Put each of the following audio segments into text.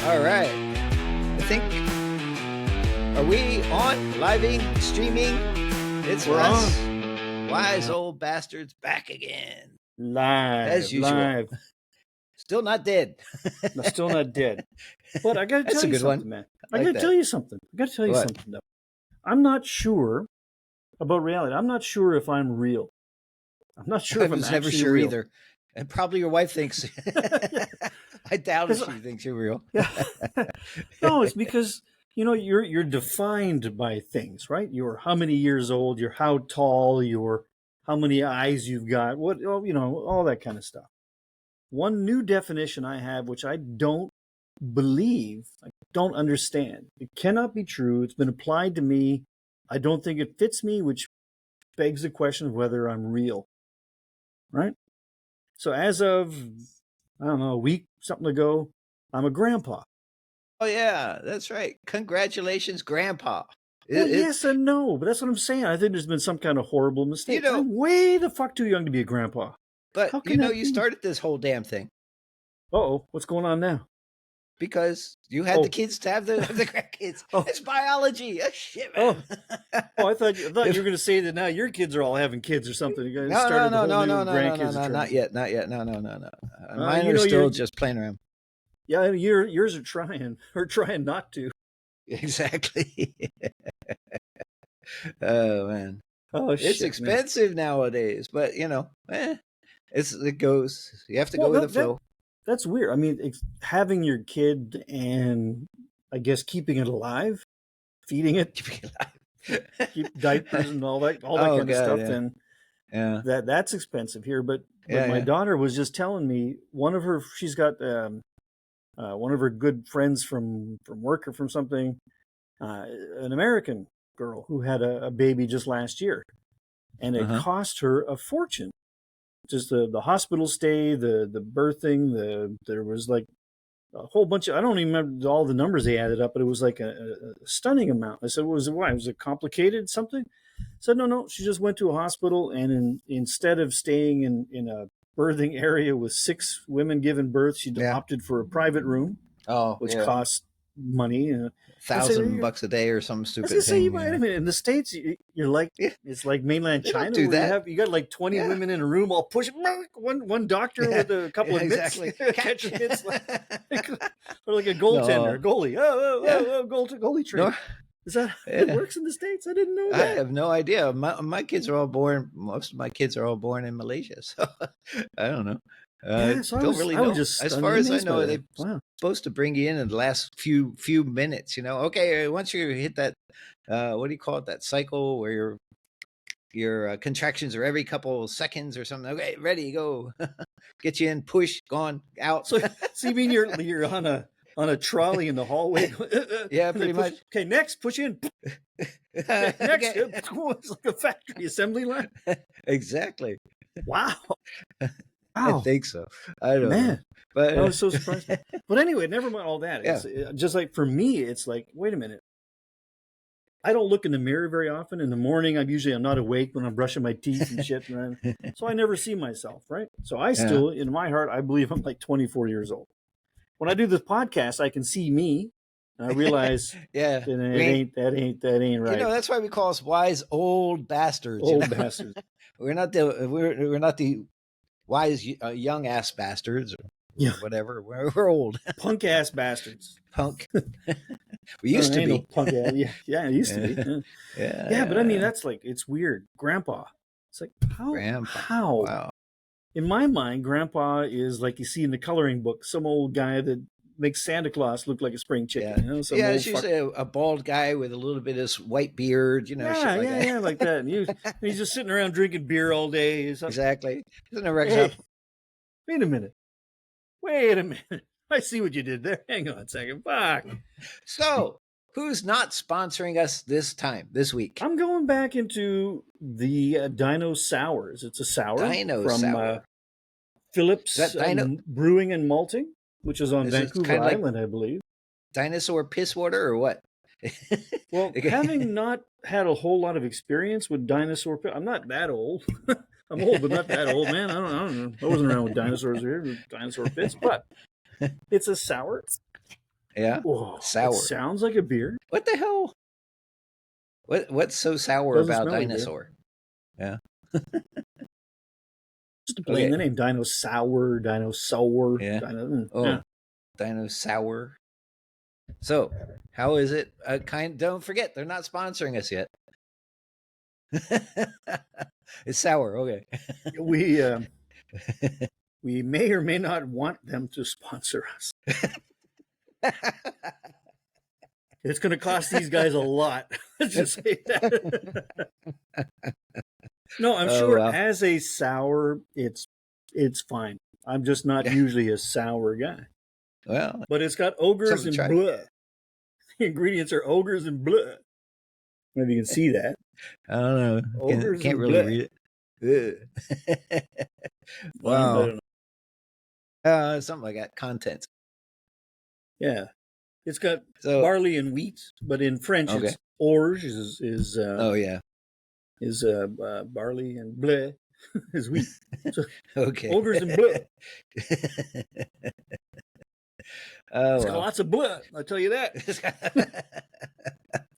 All right. I think, are we on? Living? Streaming? It's We're us. Wise old bastards back again. Live. As usual. Live. Still not dead. No, still not dead. But I got to That's tell a you good something, one. man. I I like got to that. tell you something. I got to tell you What? something, though. I'm not sure about reality. I'm not sure if I'm real. I'm not sure I if I'm was never actually sure real. either. And probably your wife thinks. I doubt if she thinks you're real. Yeah. No, it's because you're defined by things, right? You're how many years old, you're how tall, you're how many eyes you've got, all that kind of stuff. One new definition I have, which I don't believe, I don't understand. It cannot be true. It's been applied to me. I don't think it fits me, which begs the question of whether I'm real. Right? So as of, I don't know, a week, something ago, I'm a grandpa. Oh, yeah, that's right. Congratulations, Grandpa. Well, yes and no, but that's what I'm saying. I think there's been some kind of horrible mistake. I'm way the fuck too young to be a grandpa. But you started this whole damn thing. Uh-oh, what's going on now? Because you had the kids to have the grandkids. It's biology. Oh, shit, man. I thought you were going to say that now your kids are all having kids or something. You No, not yet. No. Mine are still just playing around. Yeah, yours are trying not to. Exactly. Oh, man. Oh, it's expensive nowadays, but it goes. You have to go with the flow. That's weird. I mean, having your kid and I guess keeping it alive, feeding it, keep diapers and all that kind of stuff. Yeah. And that's expensive here. But my daughter was just telling me she's got one of her good friends from work or from something, an American girl who had a baby just last year, and it cost her a fortune. Just the hospital stay, the birthing, there was like a whole bunch of, I don't even remember all the numbers they added up, but it was like a stunning amount. I said, was it complicated something? I said, no, she just went to a hospital, and instead of staying in a birthing area with 6 women giving birth, she opted for a private room, which costs money. $1,000 a day or some stupid thing. Say, in the States, you're like, it's like mainland China. Do that. You got like 20 women in a room, all pushing one doctor with a couple of mitts, catching mitts, or like a goaltender, goalie. Goalie train. Is that how it works in the States? I didn't know that. I have no idea. My kids are all born. Most of my kids are all born in Malaysia, so I don't know. Don't really know. As far as I know, they're supposed to bring you in the last few minutes. Okay, once you hit that, what do you call it? That cycle where your contractions are every couple of seconds or something. Okay, ready, go. Get you in, push, gone, out. So you mean you're on a trolley in the hallway? Yeah, pretty much. Okay, next, push in. Next, it's like a factory assembly line. Exactly. Wow. I think so. I don't know. But I was so surprised. But anyway, never mind all that. It's just like, for me, it's like, wait a minute. I don't look in the mirror very often. In the morning, I'm not awake when I'm brushing my teeth and shit. So I never see myself, right? So I still, in my heart, I believe I'm like 24 years old. When I do this podcast, I can see me. And I realize that ain't right. That's why we call us wise old bastards. Bastards. We're not the wise young ass bastards or whatever. We're old punk ass bastards. Punk. We used to be no punk ass. Yeah, it used to be. Yeah, but I mean, that's like, it's weird. Grandpa. It's like, how? Wow. In my mind, Grandpa is like you see in the coloring book, some old guy that makes Santa Claus look like a spring chicken. It's usually a bald guy with a little bit of white beard, shit like that. Like that. And he's just sitting around drinking beer all day. Exactly. He's in a rec shop. Wait a minute. I see what you did there. Hang on a second. Fuck. So, who's not sponsoring us this week? I'm going back into the Dino Sours. It's a sour from Phillips Brewing and Malting, which is on Vancouver Island, I believe. Dinosaur piss water or what? Well, having not had a whole lot of experience with dinosaur piss, I'm not that old. I'm old, but not that old, man. I don't know. I wasn't around with dinosaurs here, with dinosaur piss, but it's a sour. Yeah. Whoa, sour. It sounds like a beer. What the hell? What's so sour about dinosaur? Yeah. Just playing the name dinosaur. Yeah. Yeah. Dinosaur. So, how is it? Don't forget, they're not sponsoring us yet. It's sour. Okay. We may or may not want them to sponsor us. It's going to cost these guys a lot. Let's just say that. No, I'm sure as a sour, it's fine. I'm just not usually a sour guy. Well, but it's got ogres and blood. The ingredients are ogres and blood. I don't know if you can see that. I don't know. Ogres can't really read it. Wow. Something like that. Content. Yeah. It's got barley and wheat, but in French it's orge is barley and bleu is wheat. So ogres and blood. It's got lots of blood, I'll tell you that.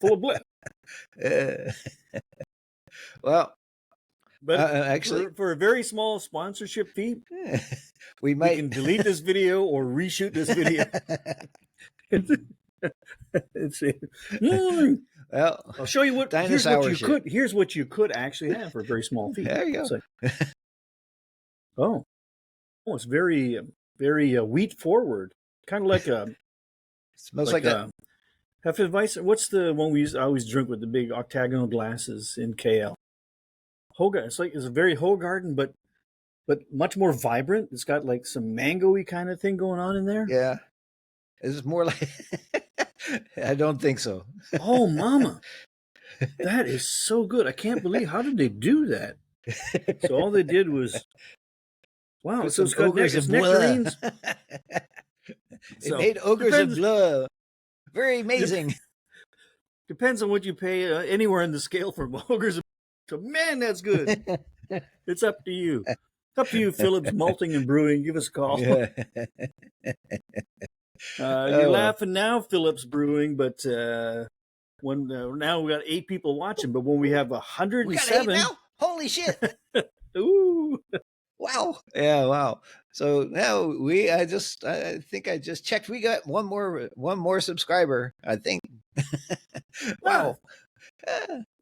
Full of blood. Well, but actually, for a very small sponsorship fee, we can delete this video or reshoot this video. Well, I'll show you what. Here's what you could actually have for a very small fee. There you go. It's very, very wheat forward. Kind of like a. Smells like a. Hefeweizen. What's the one I always drink with the big octagonal glasses in KL? It's a very Hoegaarden, but much more vibrant. It's got like some mango-y kind of thing going on in there. Yeah. It's more like. I don't think so. Oh, mama. That is so good. I can't believe, how did they do that? So all they did was. Wow. So it's got nectarines. It made ogres of blood. Very amazing. Depends on what you pay anywhere in the scale for ogres. So, man, that's good. It's up to you. It's up to you, Phillips Malting and Brewing. Give us a call. Yeah. You're laughing now, Phillips Brewing, but when now we got 8 people watching, but when we have 107, we got 8 now? Holy shit! Ooh. Wow. Yeah, wow. So now I think I just checked. We got one more subscriber, I think. Wow.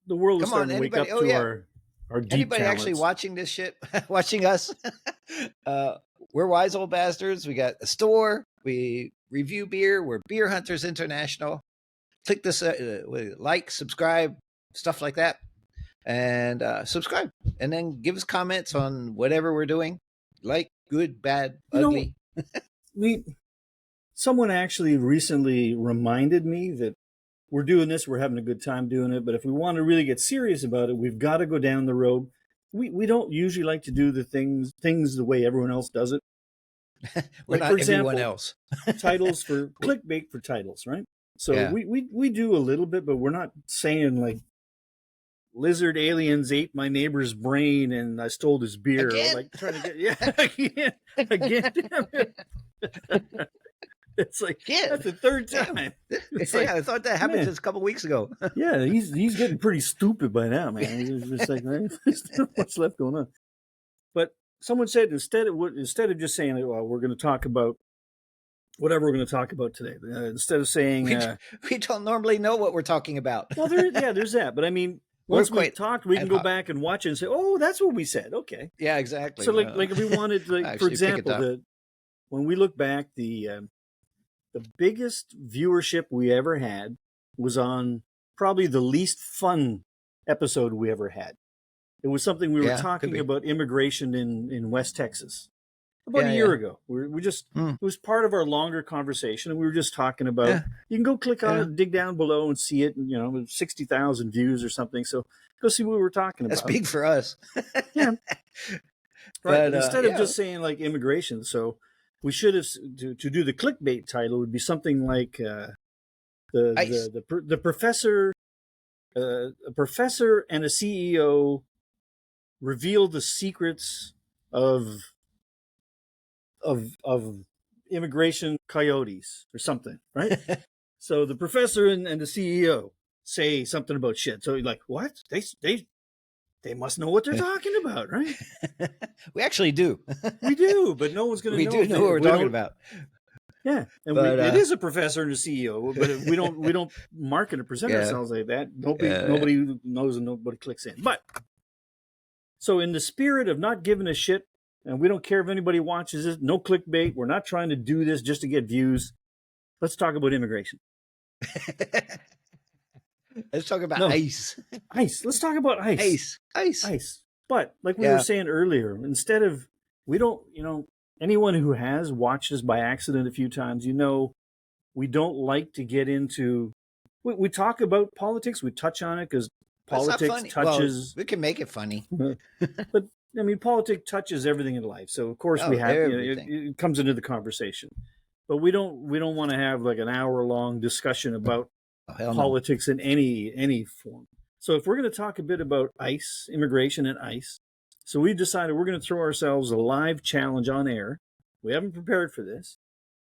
The world is starting to wake up to our deep Anybody talents. Actually watching this shit, watching us? We're Wise Old Bastards. We got a store. We review beer. We're Beer Hunters International. Click this, like, subscribe, stuff like that. And subscribe, and then give us comments on whatever we're doing, like, good, bad, ugly. Someone actually recently reminded me that we're doing this, we're having a good time doing it, but if we want to really get serious about it, we've got to go down the road. We don't usually like to do the things the way everyone else does it. We're not everyone else. Titles for clickbait for titles, right? So we do a little bit, but we're not saying like, lizard aliens ate my neighbor's brain and I stole his beer. Again? Like trying to get again. Damn it. It's like that's the third time. It's like, I thought that happened just a couple weeks ago. Yeah, he's getting pretty stupid by now, man. He's just like, what's left going on? But someone said instead of just saying, well, we're going to talk about whatever we're going to talk about today, instead of saying we don't normally know what we're talking about. Well, there's that, but I mean. Once we talked, we can go back and watch it and say, "Oh, that's what we said." Okay. Yeah, exactly. So, like if we wanted, like, for example, when we look back, the biggest viewership we ever had was on probably the least fun episode we ever had. It was something we were talking about immigration in West Texas about a year ago. We just it was part of our longer conversation, and we were just talking about. Yeah. You can go click on it, dig down below, and see it. And, 60,000 views or something. So go see what we were talking about. That's big for us. Yeah, right. But, instead of just saying like immigration, so we should have to do the clickbait title would be something like the professor, a professor and a CEO reveal the secrets of immigration coyotes or something, right? So the professor and the CEO say something about shit. So you're like, what? They must know what they're talking about, right? We actually do. We do, but no one's going to know. We do know what we're talking about. Yeah, and it is a professor and a CEO, but we don't market and present ourselves like that. Nobody knows and nobody clicks in. But so in the spirit of not giving a shit, and we don't care if anybody watches it, no clickbait. We're not trying to do this just to get views. Let's talk about immigration. Let's talk about ICE. ICE. Let's talk about ICE. ICE. But like we were saying earlier, instead of anyone who has watched us by accident a few times, we don't like to get into. We talk about politics. We touch on it because politics touches. Well, we can make it funny, but I mean, politics touches everything in life. So of course we have it comes into the conversation. But we don't want to have like an hour-long discussion about politics in any form. So if we're going to talk a bit about ICE, immigration and ICE, so we've decided we're going to throw ourselves a live challenge on air. We haven't prepared for this.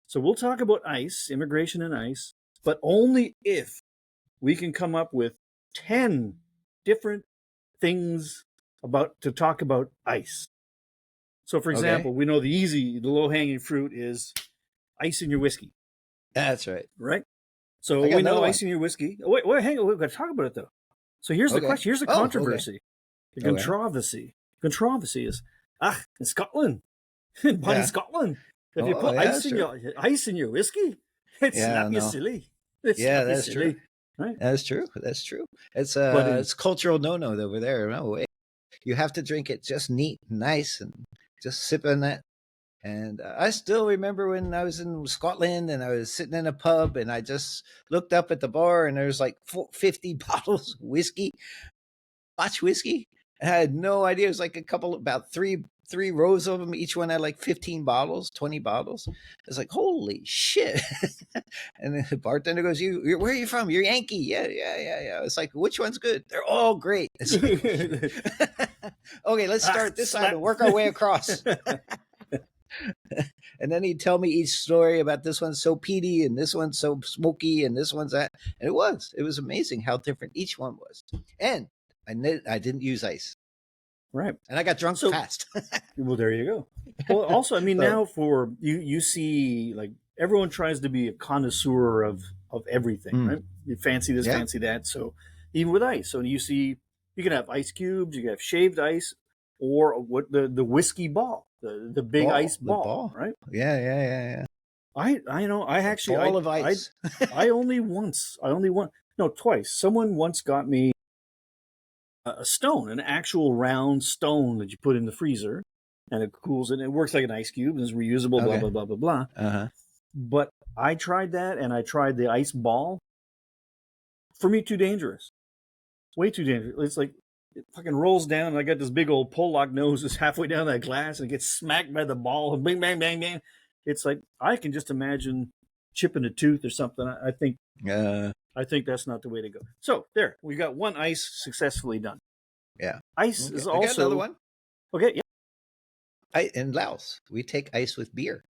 So we'll talk about ICE, immigration and ICE, but only if we can come up with 10 different things to talk about ICE. So for example, we know the low-hanging fruit is ice in your whiskey. That's right. Right? So we know ice in your whiskey. Oh, wait, hang on. We've got to talk about it, though. So here's the question. Here's the controversy. The controversy. Controversy is, in Scotland, in Scotland, if you put ice in your whiskey, it's not silly. That's true. Right? That's true. It's cultural no-no over there. No way. You have to drink it just neat and nice and just sip on that. And I still remember when I was in Scotland and I was sitting in a pub and I just looked up at the bar and there's like 50 bottles of whiskey, Scotch whiskey. And I had no idea. It was like about three rows of them. Each one had like 15 bottles, 20 bottles. I was like, holy shit. And then the bartender goes, where are you from? You're Yankee. Yeah. It's like, which one's good? They're all great. Like, okay, let's start this side and work our way across. And then he'd tell me each story about this one's so peaty and this one's so smoky and this one's that. And it was amazing how different each one was. And I didn't use ice. Right. And I got drunk fast. Well, there you go. Well, also, I mean, now for you see, like, everyone tries to be a connoisseur of everything, right? You fancy this, fancy that. So even with ice, so you can have ice cubes, you can have shaved ice, or what the whiskey ball. The big ice ball, right? Yeah. I know. I actually ball of ice. I only twice. Someone once got me a stone, an actual round stone that you put in the freezer, and it cools it. And it works like an ice cube and it's reusable. Blah blah blah blah blah. Uh-huh. But I tried that, and I tried the ice ball. For me, too dangerous. Way too dangerous. It's like. It fucking rolls down, and I got this big old Pollock nose that's halfway down that glass, and it gets smacked by the ball, and bang, bang, bang, bang. It's like, I can just imagine chipping a tooth or something. I think that's not the way to go. So, there, we got one ice successfully done. Yeah. Ice is also... I got another one. Okay, yeah. In Laos, we take ice with beer.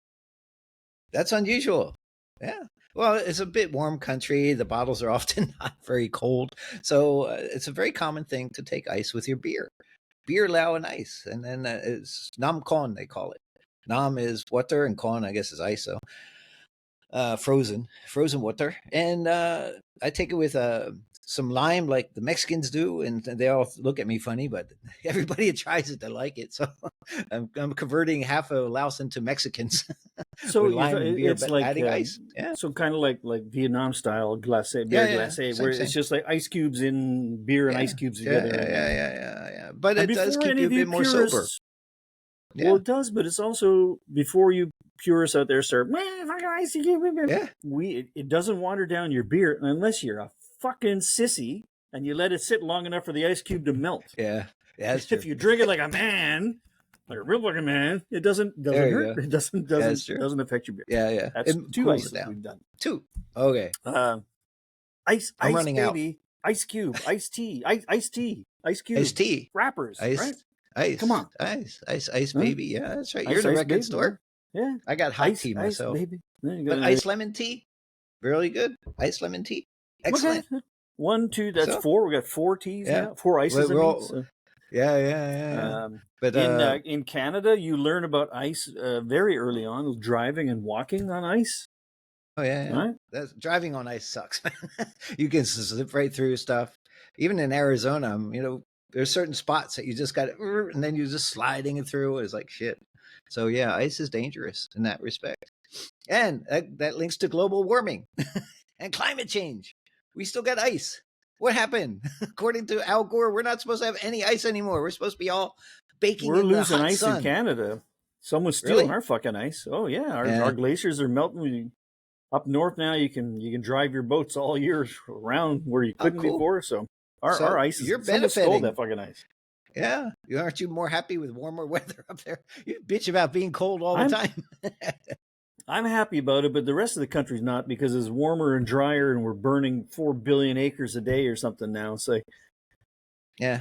That's unusual. Yeah. Well, it's a bit warm country. The bottles are often not very cold. So it's a very common thing to take ice with your beer. Beer, Lao, and ice. And then it's Nam Kon, they call it. Nam is water and Kon, I guess, is ice. So frozen water. And I take it with some lime like the Mexicans do. And they all look at me funny, but everybody who tries it, they like it. So I'm converting half of Laos into Mexicans. So it's like adding ice. Yeah. So kind of like Vietnam style glacé, beer glacé, where it's just like ice cubes in beer and ice cubes together. Yeah. But it does keep you a bit more sober. Yeah. Well, it does, but it's also, before you purists out there start, ice cube. Yeah. It doesn't water down your beer unless you're a fucking sissy and you let it sit long enough for the ice cube to melt. Yeah, that's true. If you drink it like a man, like a real fucking man, it doesn't hurt. It doesn't affect your beer. Yeah. That's two ices we've done. Two. Okay. Ice. I'm running baby. Out. Ice cube. Iced tea. Iced tea. Ice cube. Iced tea. Wrappers. Ice. Right? Ice. Come on. Ice, baby. Yeah, that's right. You're the record store. Yeah. I got hot tea myself. Ice, baby. But iced lemon tea, really good. Iced lemon tea, excellent. Okay. 1, 2, that's 4. We got 4 teas now. 4 ices. Yeah. But in Canada, you learn about ice very early on, driving and walking on ice. Oh yeah. Right? That's, driving on ice sucks. You can slip right through stuff. Even in Arizona, there's certain spots that you just got to, and then you're just sliding it through. It's like shit. So yeah, ice is dangerous in that respect. And that links to global warming and climate change. We still got ice. What happened? According to Al Gore, we're not supposed to have any ice anymore. We're supposed to be all baking in the hot sun. We're losing ice in Canada. Someone's stealing our fucking ice. Oh yeah, our glaciers are melting. Up north now, you can drive your boats all year around where you couldn't before. So our ice is, you're benefiting. Stole that fucking ice. Yeah, aren't you more happy with warmer weather up there? You bitch about being cold all the time. I'm happy about it, but the rest of the country's not, because it's warmer and drier, and we're burning 4 billion acres a day or something now. So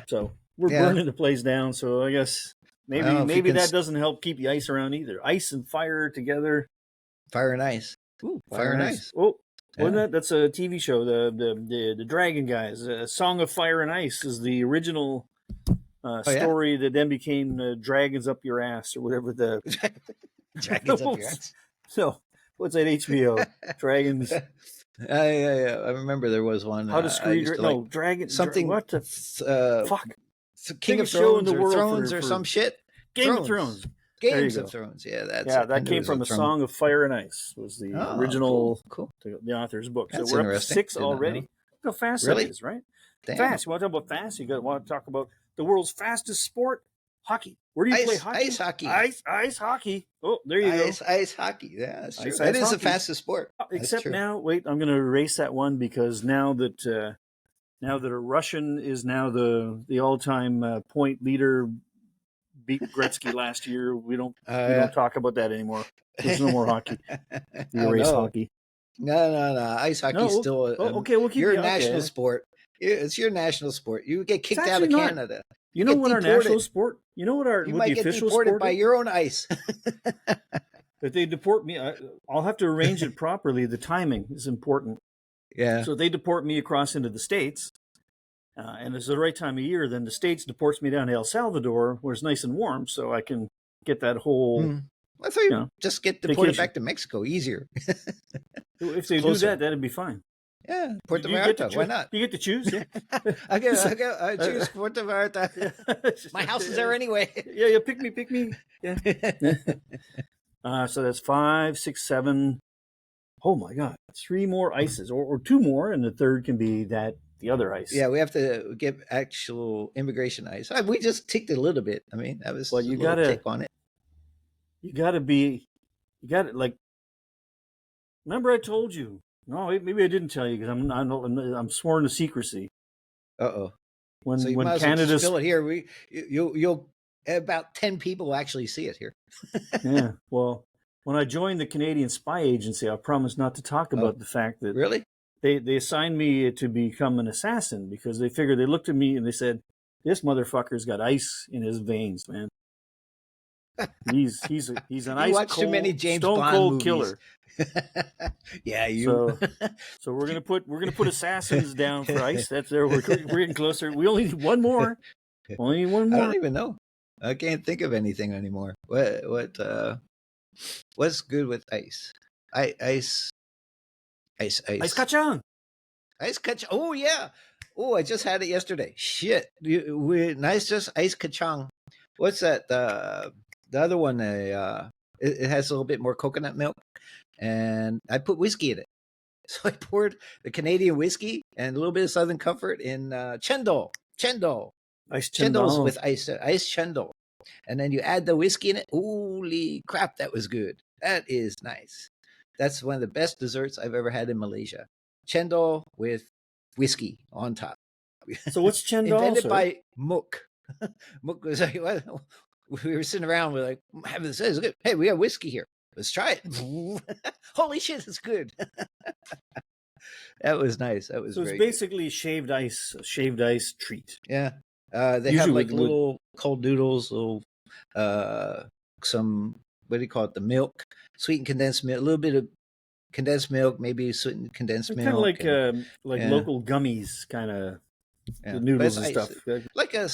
so we're burning the place down. So I guess maybe that doesn't help keep the ice around either. Ice and fire together. Fire and ice. Ooh, fire and ice. Oh, wasn't that's a TV show? The Dragon Guys. Song of Fire and Ice is the original story that then became Dragons Up Your Ass, or whatever the Dragons Up Your Ass. So what's that HBO? Dragons. Yeah. I remember there was one. How to Screw Dragon. Something. What the fuck? King of Thrones or Thrones or some shit. Game of Thrones. Games of Thrones. Yeah, that came from A Song of Fire and Ice. Was the original cool. The author's book. So we're up to 6 already. Look how fast that is, right? Damn. Fast. You want to talk about fast? You want to talk about the world's fastest sport? Hockey. Where do you play hockey? Ice hockey. Ice hockey. Oh, there you go. Ice hockey. Yeah, that's true. That is the fastest sport. Except now, wait, I'm going to erase that one, because now that a Russian is now the all-time point leader, beat Gretzky last year, we don't talk about that anymore. There's no more hockey. You erase hockey. No. Ice hockey is still okay. We'll keep your national sport. It's your national sport. You get kicked out of Canada. You know what our national sport? You know what you might get deported by your own ice. If they deport me, I'll have to arrange it properly. The timing is important. Yeah. So if they deport me across into the States, and it's the right time of year, then the States deports me down to El Salvador, where it's nice and warm, so I can get that whole. I thought you just get deported back to Mexico easier. If they do that, that'd be fine. Yeah, Puerto Vallarta. Why not? You get to choose. Yeah, I choose Puerto Vallarta. My house is there anyway. Yeah. Pick me. Yeah. So that's 5, 6, 7. Oh my God, 3 more ices, or 2 more, and the third can be the other ice. Yeah, we have to get actual immigration ice. We just ticked it a little bit. I mean, that was you got to tick on it. You got to like. Remember, I told you. No, maybe I didn't tell you, because I'm sworn to secrecy. When Canada's spill it here, you'll about 10 people will actually see it here. Yeah. Well, when I joined the Canadian Spy Agency, I promised not to talk about the fact that really they assigned me to become an assassin, because they figured, they looked at me and they said, "This motherfucker's got ice in his veins, man. He's an ice cold, too many James stone Bond cold movies. Killer." Yeah, you. So we're gonna put assassins down for ice. That's there. We're getting closer. We only need one more. Only one more. I don't even know. I can't think of anything anymore. What's good with ice? Ice kachang. Ice kachang. Oh yeah. Oh, I just had it yesterday. Shit. Just ice kachang. What's that? The other one. It has a little bit more coconut milk, and I put whiskey in it. So I poured the Canadian whiskey and a little bit of Southern Comfort in Chendol. Ice Chendol's with ice Chendol. And then you add the whiskey in it. Holy crap, that was good. That is nice. That's one of the best desserts I've ever had in Malaysia. Chendol with whiskey on top. So what's Chendol? Invented by Mook. Mook was like, well, we were sitting around, we're like, having this is good. Hey, we have whiskey here. Let's try it. Holy shit, it's good. That was nice. That was so it's basically a shaved ice treat. Yeah. They have like little cold noodles, little some what do you call it? The milk, sweetened condensed milk, a little bit of condensed milk, maybe sweetened condensed milk. Kind of like local gummies, kind of the noodles and stuff. Like a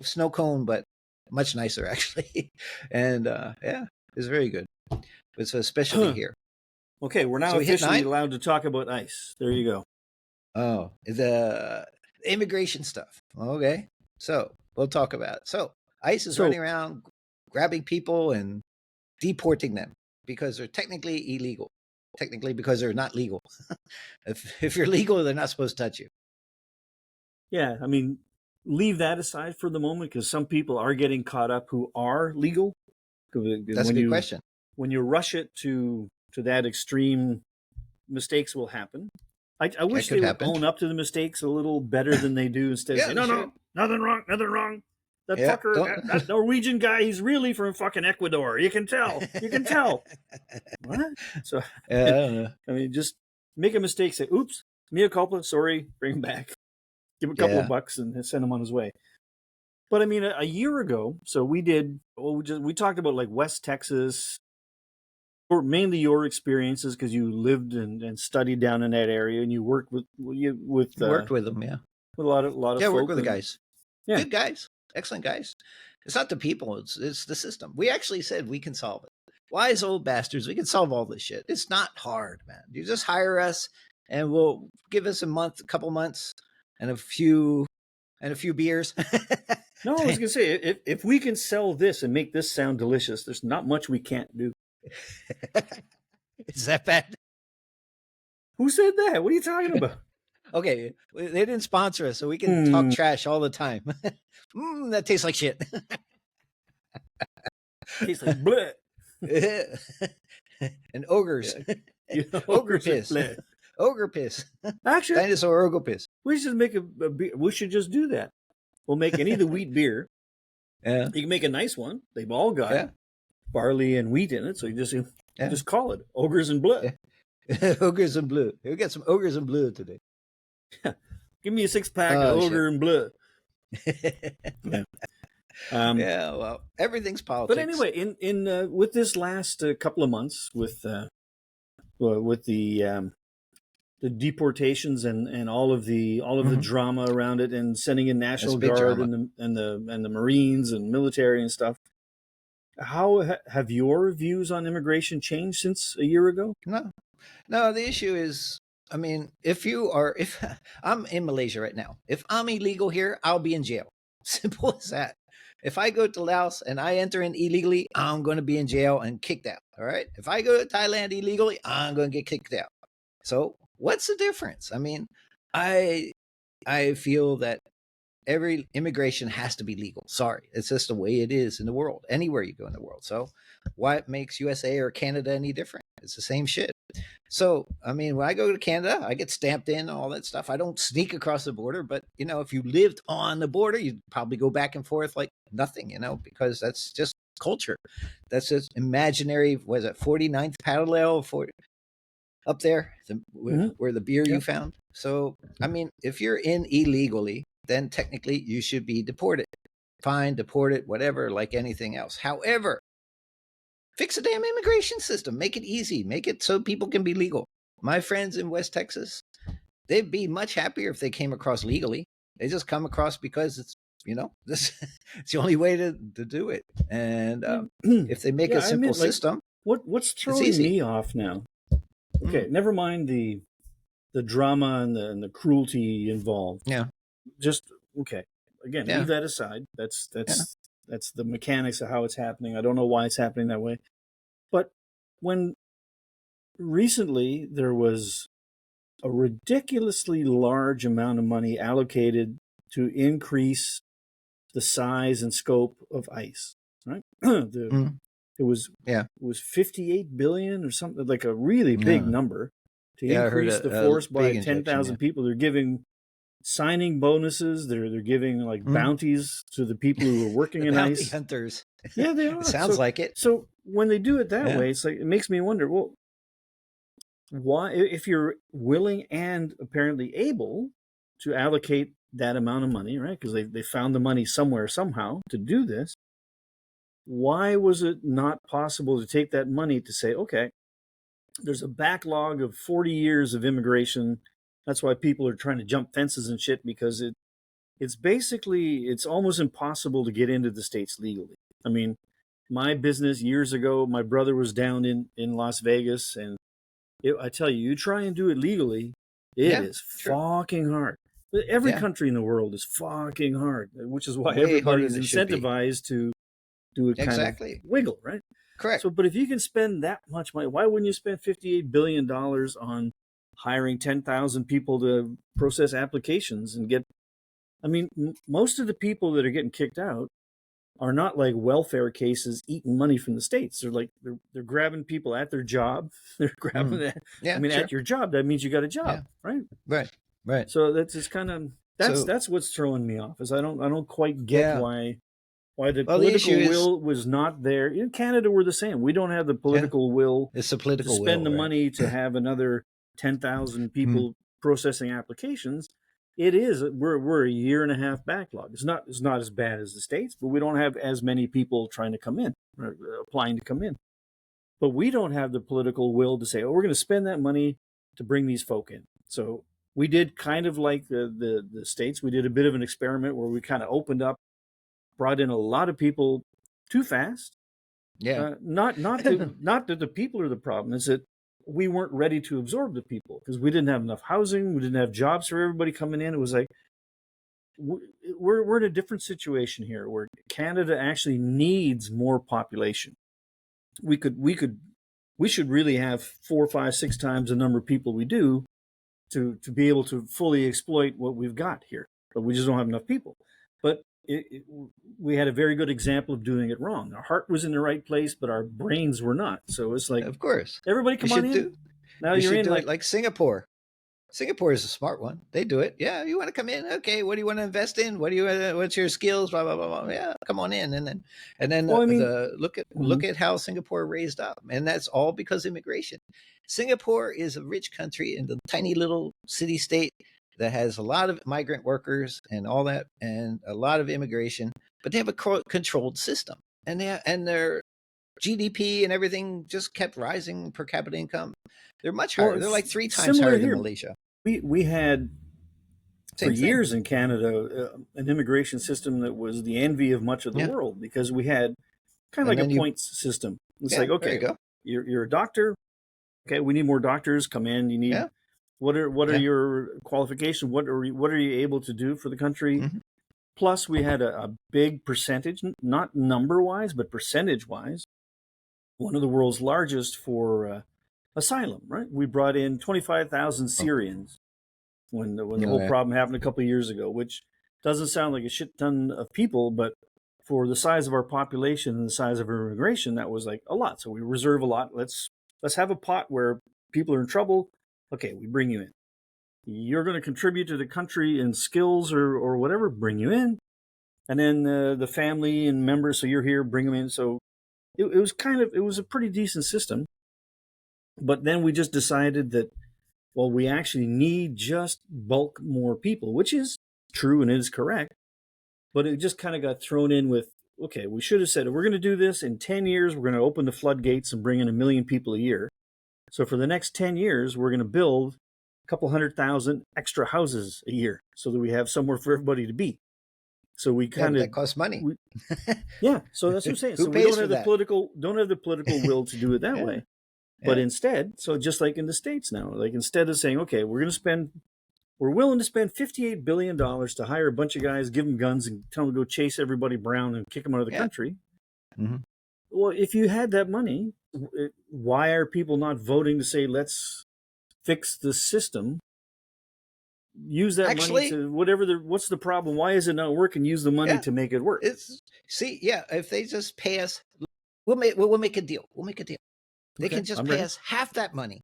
snow cone, but much nicer actually. And it's very good. It's a specialty here. Okay, we're now officially allowed to talk about ice. There you go. Oh, the immigration stuff. Okay, so we'll talk about it. So ICE is running around grabbing people and deporting them because they're technically illegal. Technically, because they're not legal. If you're legal, they're not supposed to touch you. Yeah, I mean, leave that aside for the moment because some people are getting caught up who are legal. That's a good question. When you rush it to that extreme, mistakes will happen. I wish they would own up to the mistakes a little better than they do instead of saying, no, nothing wrong. That fucker, that Norwegian guy, he's really from fucking Ecuador. You can tell. What? So, I don't know. I mean, just make a mistake, say, oops, mea culpa, sorry, bring him back. Give him a couple of bucks and send him on his way. But I mean, a year ago, so we talked about like West Texas, or mainly your experiences because you lived and studied down in that area and you worked with worked with them, with a lot of folk. Work with the guys. Yeah, good guys, excellent guys. It's not the people; it's the system. We actually said we can solve it. Wise old bastards, we can solve all this shit. It's not hard, man. You just hire us, and we'll give us a couple months, and a few beers. No, I was gonna say if we can sell this and make this sound delicious, there's not much we can't do. Is that bad? Who said that? What are you talking about? Okay, they didn't sponsor us, so we can talk trash all the time. That tastes like shit. Tastes like blood. And ogres. Ogre piss. Ogre piss. Actually, dinosaur ogre piss. We should make a beer. We should just do that. We'll make any of the wheat beer. Yeah, you can make a nice one. They've all got barley and wheat in it, so you just call it Ogres and Blood. Ogres and Blue. We got some Ogres and Blue today. Give me a 6-pack of Ogre and Blood. Well, everything's politics. But anyway, in with this last couple of months, with the deportations and all of the drama around it, and sending in National Guard and the Marines and military and stuff. How have your views on immigration changed since a year ago? No. The issue is, I mean, if I'm in Malaysia right now, if I'm illegal here, I'll be in jail. Simple as that. If I go to Laos and I enter in illegally, I'm going to be in jail and kicked out. All right. If I go to Thailand illegally, I'm going to get kicked out. So what's the difference? I mean, I feel that every immigration has to be legal. Sorry. It's just the way it is in the world, anywhere you go in the world. So what makes USA or Canada any different? It's the same shit. So, I mean, when I go to Canada, I get stamped in and all that stuff. I don't sneak across the border, but, if you lived on the border, you'd probably go back and forth like nothing, because that's just culture. That's just imaginary, 49th parallel up there, where the beer you found. So, I mean, if you're in illegally, then technically you should be deported. Fine, deported, whatever, like anything else. However, fix the damn immigration system. Make it easy. Make it so people can be legal. My friends in West Texas, they'd be much happier if they came across legally. They just come across because it's, this it's the only way to do it. And if they make a simple system, what's throwing me off now? Okay, never mind the drama and the cruelty involved. Yeah. Just okay. Again, leave that aside. That's the mechanics of how it's happening. I don't know why it's happening that way. But when recently there was a ridiculously large amount of money allocated to increase the size and scope of ICE, right? It was 58 billion or something, like a really big number to increase the force by 10,000 people. They're giving signing bonuses. They're giving like bounties to the people who are working in bounty ICE. Hunters. Yeah, they are. Sounds like it. So when they do it that way, it's like, it makes me wonder, well, why, if you're willing and apparently able to allocate that amount of money, right? Because they found the money somewhere, somehow to do this. why was it not possible to take that money to say, okay, there's a backlog of 40 years of immigration. That's why people are trying to jump fences and shit, because it's almost impossible to get into the States legally. I mean, my business years ago, my brother was down in Las Vegas, and I tell you, you try and do it legally, it is fucking hard. Every country in the world is fucking hard, which is why everybody's incentivized to do it kind of wiggle, right? Correct. So, but if you can spend that much money, why wouldn't you spend $58 billion on hiring 10,000 people to process applications and get, I mean, most of the people that are getting kicked out are not like welfare cases eating money from the States. They're like, they're grabbing people at their job. They're grabbing that. Yeah, I mean, at your job, that means you got a job, right? Right. So that's just kind of, that's what's throwing me off, is I don't quite get why the political will was not there. In Canada, we're the same. We don't have the political will to spend the money to have another 10,000 people processing applications. We're a year and a half backlog. It's not as bad as the States, but we don't have as many people trying to come in, or applying to come in. But we don't have the political will to say, oh, we're going to spend that money to bring these folk in. So we did kind of like the States. We did a bit of an experiment where we kind of opened up, brought in a lot of people too fast. Yeah. Not that the people are the problem. It's that we weren't ready to absorb the people, because we didn't have enough housing. We didn't have jobs for everybody coming in. It was like, we're in a different situation here, where Canada actually needs more population. We should really have 4, 5, 6 times the number of people we do to be able to fully exploit what we've got here. But we just don't have enough people. But we had a very good example of doing it wrong. Our heart was in the right place, but our brains were not. So it's like, of course, everybody come on in. Now you're in like Singapore. Singapore is a smart one. They do it. Yeah, you want to come in? Okay, what do you want to invest in? What's your skills? Blah blah blah blah. Yeah, come on in, and then look at how Singapore raised up, and that's all because of immigration. Singapore is a rich country in the tiny little city state that has a lot of migrant workers and all that, and a lot of immigration, but they have a controlled system, and their GDP and everything just kept rising per capita income. They're much higher. They're like 3 times higher than Malaysia. We had for years in Canada an immigration system that was the envy of much of the world, because we had kind of like a points system. It's like, okay, you're a doctor. Okay, we need more doctors. Come in. You need what are your qualifications? What are you able to do for the country? Mm-hmm. Plus, we had a big percentage, not number wise, but percentage wise, one of the world's largest for asylum. Right, we brought in 25,000 Syrians when the whole problem happened a couple of years ago, which doesn't sound like a shit ton of people, but for the size of our population and the size of our immigration, that was like a lot. So we reserve a lot. Let's have a pot where people are in trouble. Okay, we bring you in. You're going to contribute to the country in skills or whatever, bring you in. And then the family and members, so you're here, bring them in. So it was a pretty decent system. But then we just decided that, well, we actually need just bulk more people, which is true and it is correct. But it just kind of got thrown in with, okay, we should have said, if we're going to do this in 10 years, we're going to open the floodgates and bring in 1 million people a year. So for the next 10 years, we're going to build a couple 100,000 extra houses a year so that we have somewhere for everybody to be. So we kind of that costs money. So that's what I'm saying. So we don't have the political will to do it that way. But instead, so just like in the States now, like instead of saying, okay, we're willing to spend $58 billion to hire a bunch of guys, give them guns and tell them to go chase everybody brown and kick them out of the country. Mm-hmm. Well, if you had that money, why are people not voting to say, let's fix the system? Use that money to what's the problem? Why is it not working? Use the money to make it work. If they just pay us, we'll make a deal. We'll make a deal. They can just pay us half that money.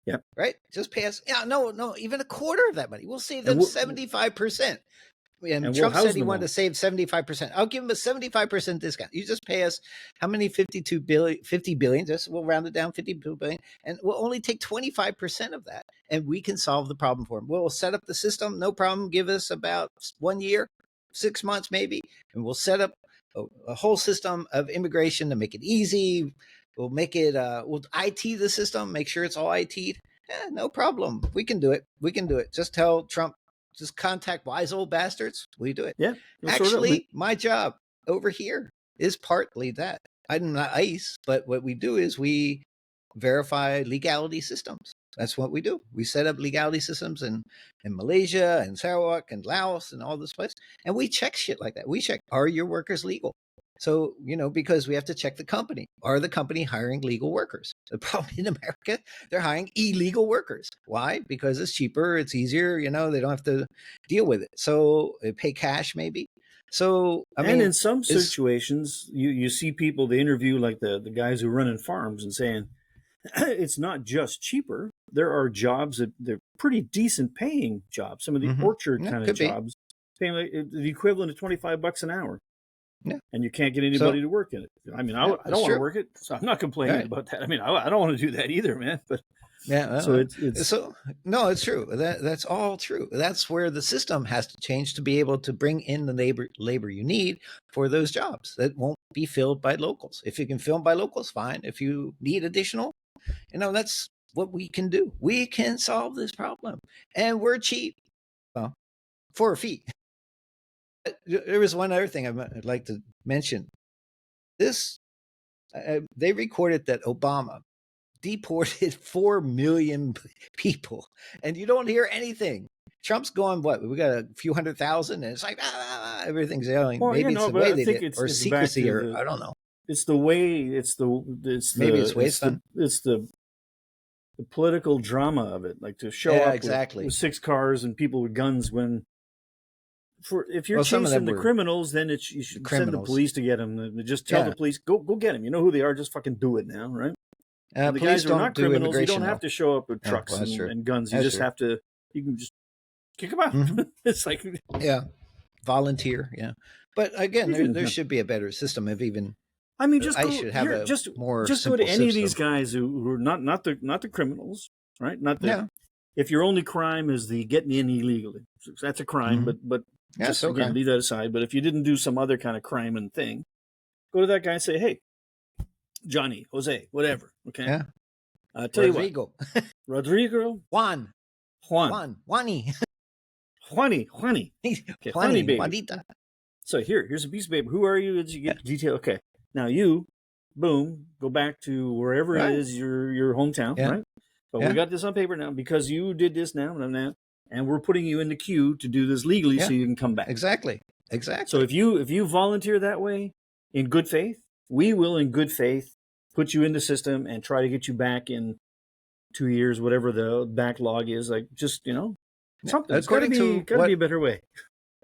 Yeah. Right? Just pay us. Yeah, no, even a quarter of that money.50%. And Trump said he wanted to save 75%. I'll give him a 75% discount. You just pay us how many? 50 billion. Just we'll round it down, 52 billion, and we'll only take 25% of that, and we can solve the problem for him. We'll set up the system, no problem. Give us about 1 year, 6 months maybe, and we'll set up a whole system of immigration to make it easy. We'll make it, we'll IT the system, make sure it's all IT'd. No problem. We can do it. We can do it. Just tell Trump, just contact wise old bastards. We do it. Yeah. Actually, my job over here is partly that. I'm not ICE, but what we do is we verify legality systems. That's what we do. We set up legality systems in Malaysia and Sarawak and Laos and all this place. And we check shit like that. We check, are your workers legal? So, because we have to check the company. Are the company hiring legal workers? The problem in America, they're hiring illegal workers. Why? Because it's cheaper, it's easier, they don't have to deal with it. So they pay cash maybe. So, and in some situations, you see people, they interview like the guys who run in farms and saying, it's not just cheaper. There are jobs that they're pretty decent paying jobs. Some of the orchard kind of jobs paying like the equivalent of $25 an hour. Yeah. And you can't get anybody to work in it. I mean, I don't want to work it, so I'm not complaining about that. I mean, I don't want to do that either, man. But no, it's true. That's all true. That's where the system has to change to be able to bring in the labor you need for those jobs that won't be filled by locals. If you can fill them by locals, fine. If you need additional, that's what we can do. We can solve this problem, and we're cheap. Well, for a fee. There was one other thing I'd like to mention. They recorded that Obama deported 4 million people, and you don't hear anything. Trump's going, what? We got a few 100,000, and it's like everything's yelling. Well, maybe it's the way they did, or it's secrecy, or I don't know. It's the way. It's the political drama of it, like to show up with 6 cars and people with guns when. If you're chasing the criminals, then you should send the police to get them. Just tell the police, go get them. You know who they are. Just fucking do it now, right? The guys who are not criminals, you don't have to show up with trucks and guns. You just have to. You can just kick them out. It's like volunteer. Yeah, but again, there should be a better system of even. I mean, just more. Just go to any of these guys who are not the criminals, right? If your only crime is the getting in illegally, that's a crime. But just again, leave that aside. But if you didn't do some other kind of crime and thing, go to that guy and say, "Hey, Johnny, Jose, whatever." Okay. Yeah. Tell you what, Rodrigo, Juani. Okay, Juani, baby. Juanita. So here's a piece of paper. Who are you? Did you get detail? Okay. Now you, boom, go back to wherever it is your hometown, right? But we got this on paper now because you did this now, and we're putting you in the queue to do this legally so you can come back. Exactly. So if you volunteer that way in good faith, we will in good faith put you in the system and try to get you back in 2 years, whatever the backlog is. Like just something. It's got to be a better way.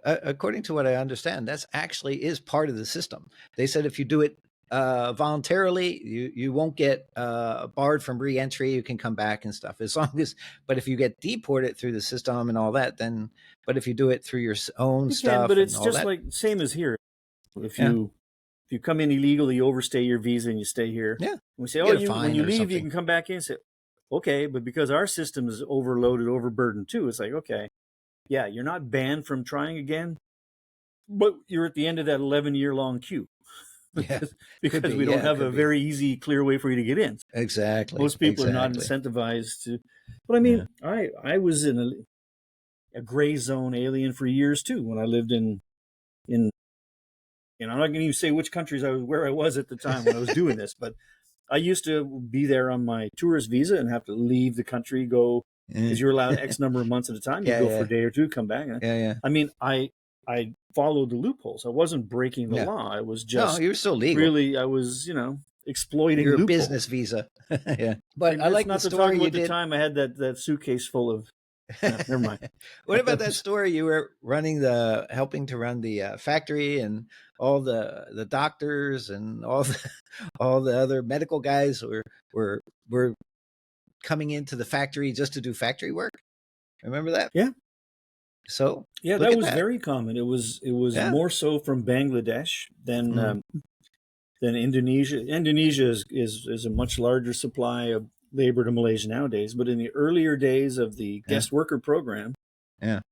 According to what I understand, that's actually is part of the system. They said if you do it voluntarily, you won't get barred from re-entry. You can come back and stuff but if you get deported through the system and all that, then, but if you do it through your own stuff, but it's just like same as here. If you come in illegally, you overstay your visa and you stay here. Yeah. We say, when you leave, you can come back in and say, okay, but because our system is overloaded, overburdened too, it's like, okay, yeah, you're not banned from trying again, but you're at the end of that 11-year-long queue. Because we don't have a very easy, clear way for you to get in. Exactly. Most people are not incentivized to. But I mean, I was in a gray zone alien for years too when I lived in. I'm not going to even say which countries where I was at the time when I was doing this, but I used to be there on my tourist visa and have to leave the country, go because you're allowed X number of months at a time. You go for a day or two, come back. I mean, I followed the loopholes. I wasn't breaking the law. I was just you're still legal. Really, I was, exploiting your loopholes. Business visa. Yeah, but I like not the to story talk you about did. The time I had that suitcase full of. Never mind. What about that story you were helping to run the factory and all the doctors and all the other medical guys were coming into the factory just to do factory work? Remember that? Yeah. So that was very common. It was more so from Bangladesh than Indonesia. Indonesia is a much larger supply of labor to Malaysia nowadays, but in the earlier days of the guest worker program, I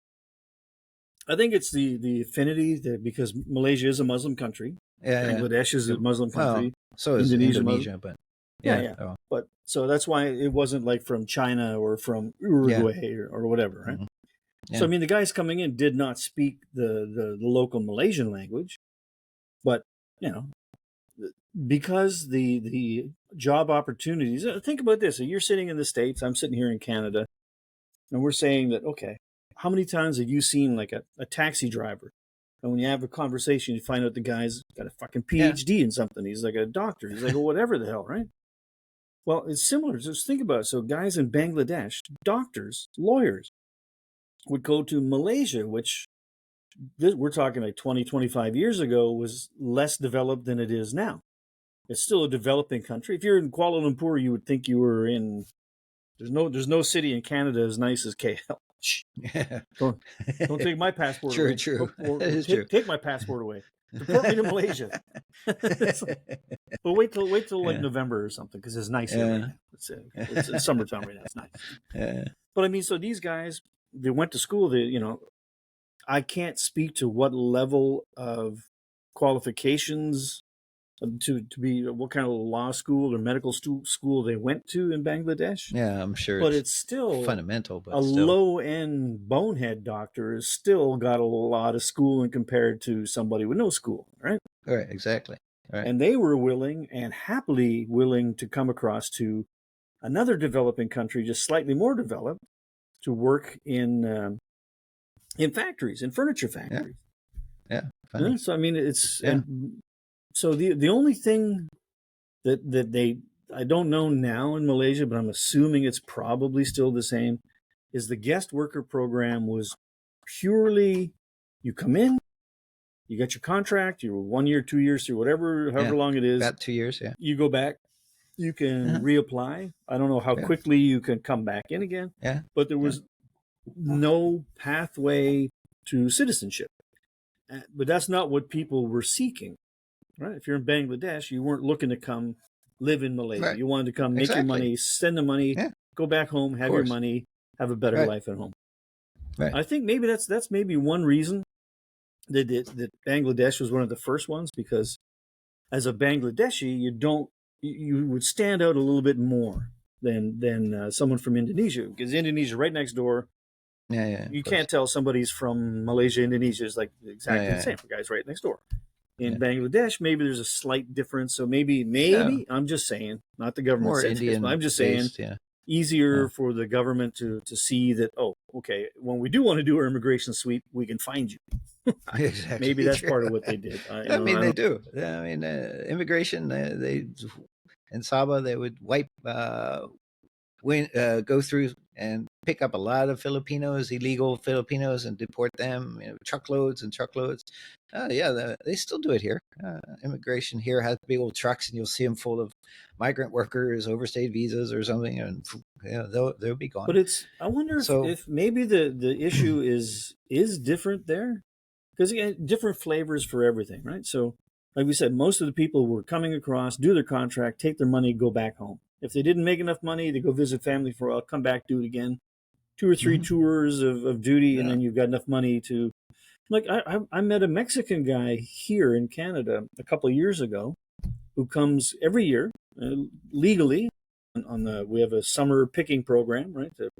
think it's the affinity that because Malaysia is a Muslim country, Bangladesh is a Muslim country. Well, so is Indonesia, but yeah. Oh. But so that's why it wasn't like from China or from Uruguay or whatever, right? Mm-hmm. So I mean, the guys coming in did not speak the local Malaysian language, but because the job opportunities. Think about this: so you're sitting in the States, I'm sitting here in Canada, and we're saying that, okay, how many times have you seen like a taxi driver? And when you have a conversation, you find out the guy's got a fucking PhD in something. He's like a doctor. He's like, whatever the hell, right? Well, it's similar. Just think about it. So guys in Bangladesh, doctors, lawyers, would go to Malaysia, which we're talking like 20, 25 years ago was less developed than it is now. It's still a developing country. If you're in Kuala Lumpur, you would think you were in. There's no city in Canada as nice as KL. Yeah. Don't take my passport away. True. Take my passport away. Deport me to Malaysia. But wait till like November or something, because it's nice here right now. It's summertime right now. It's nice. Yeah. But I mean, so these guys, they went to school. I can't speak to what level of qualifications to be, what kind of law school or medical school they went to in Bangladesh. Yeah, I'm sure. But it's still fundamental. But low-end bonehead doctor has still got a lot of schooling compared to somebody with no school, right? Right, exactly. Right. And they were willing and happily willing to come across to another developing country, just slightly more developed, to work in factories, in furniture factories. Yeah. So I mean, it's so the only thing that I don't know now in Malaysia, but I'm assuming it's probably still the same, is the guest worker program was purely, you come in, you got your contract, you're 1 year, 2 years, through however long it is. About 2 years, yeah. You go back, you can reapply. I don't know how quickly you can come back in again. Yeah. But there was no pathway to citizenship. But that's not what people were seeking. Right? If you're in Bangladesh, you weren't looking to come live in Malaysia. Right. You wanted to come make your money, send the money, go back home, have your money, have a better life at home. Right. I think maybe that's maybe one reason that Bangladesh was one of the first ones, because as a Bangladeshi, you would stand out a little bit more than someone from Indonesia, because Indonesia right next door. You can't tell somebody's from Malaysia. Indonesia is like exactly the same. The guy's right next door. In Bangladesh, maybe there's a slight difference. So maybe I'm just saying, not the government more Indian, I'm just saying, easier for the government to see that, okay, when we do want to do our immigration sweep, we can find you. Exactly. Maybe that's part of what they did. They do. I mean, immigration, they in Sabah, they would go through and pick up a lot of illegal Filipinos, and deport them, truckloads and truckloads. They still do it here. Immigration here has big old trucks, and you'll see them full of migrant workers, overstayed visas or something, and they'll be gone. But I wonder if maybe the issue is different there, because again, different flavors for everything, right? So like we said, most of the people were coming across, do their contract, take their money, go back home. If they didn't make enough money, they go visit family for a while, come back, do it again. 2 or 3 tours of duty, and then you've got enough money to... Like, I met a Mexican guy here in Canada a couple of years ago who comes every year, legally, we have a summer picking program, right, for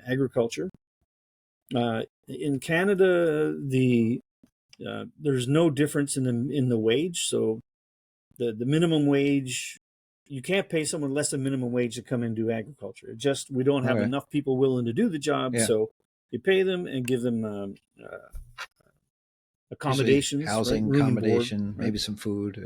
agriculture. In Canada, there's no difference in the wage, so the minimum wage... You can't pay someone less than minimum wage to come and do agriculture. We don't have enough people willing to do the job, so you pay them and give them accommodations, housing, accommodation, maybe some food.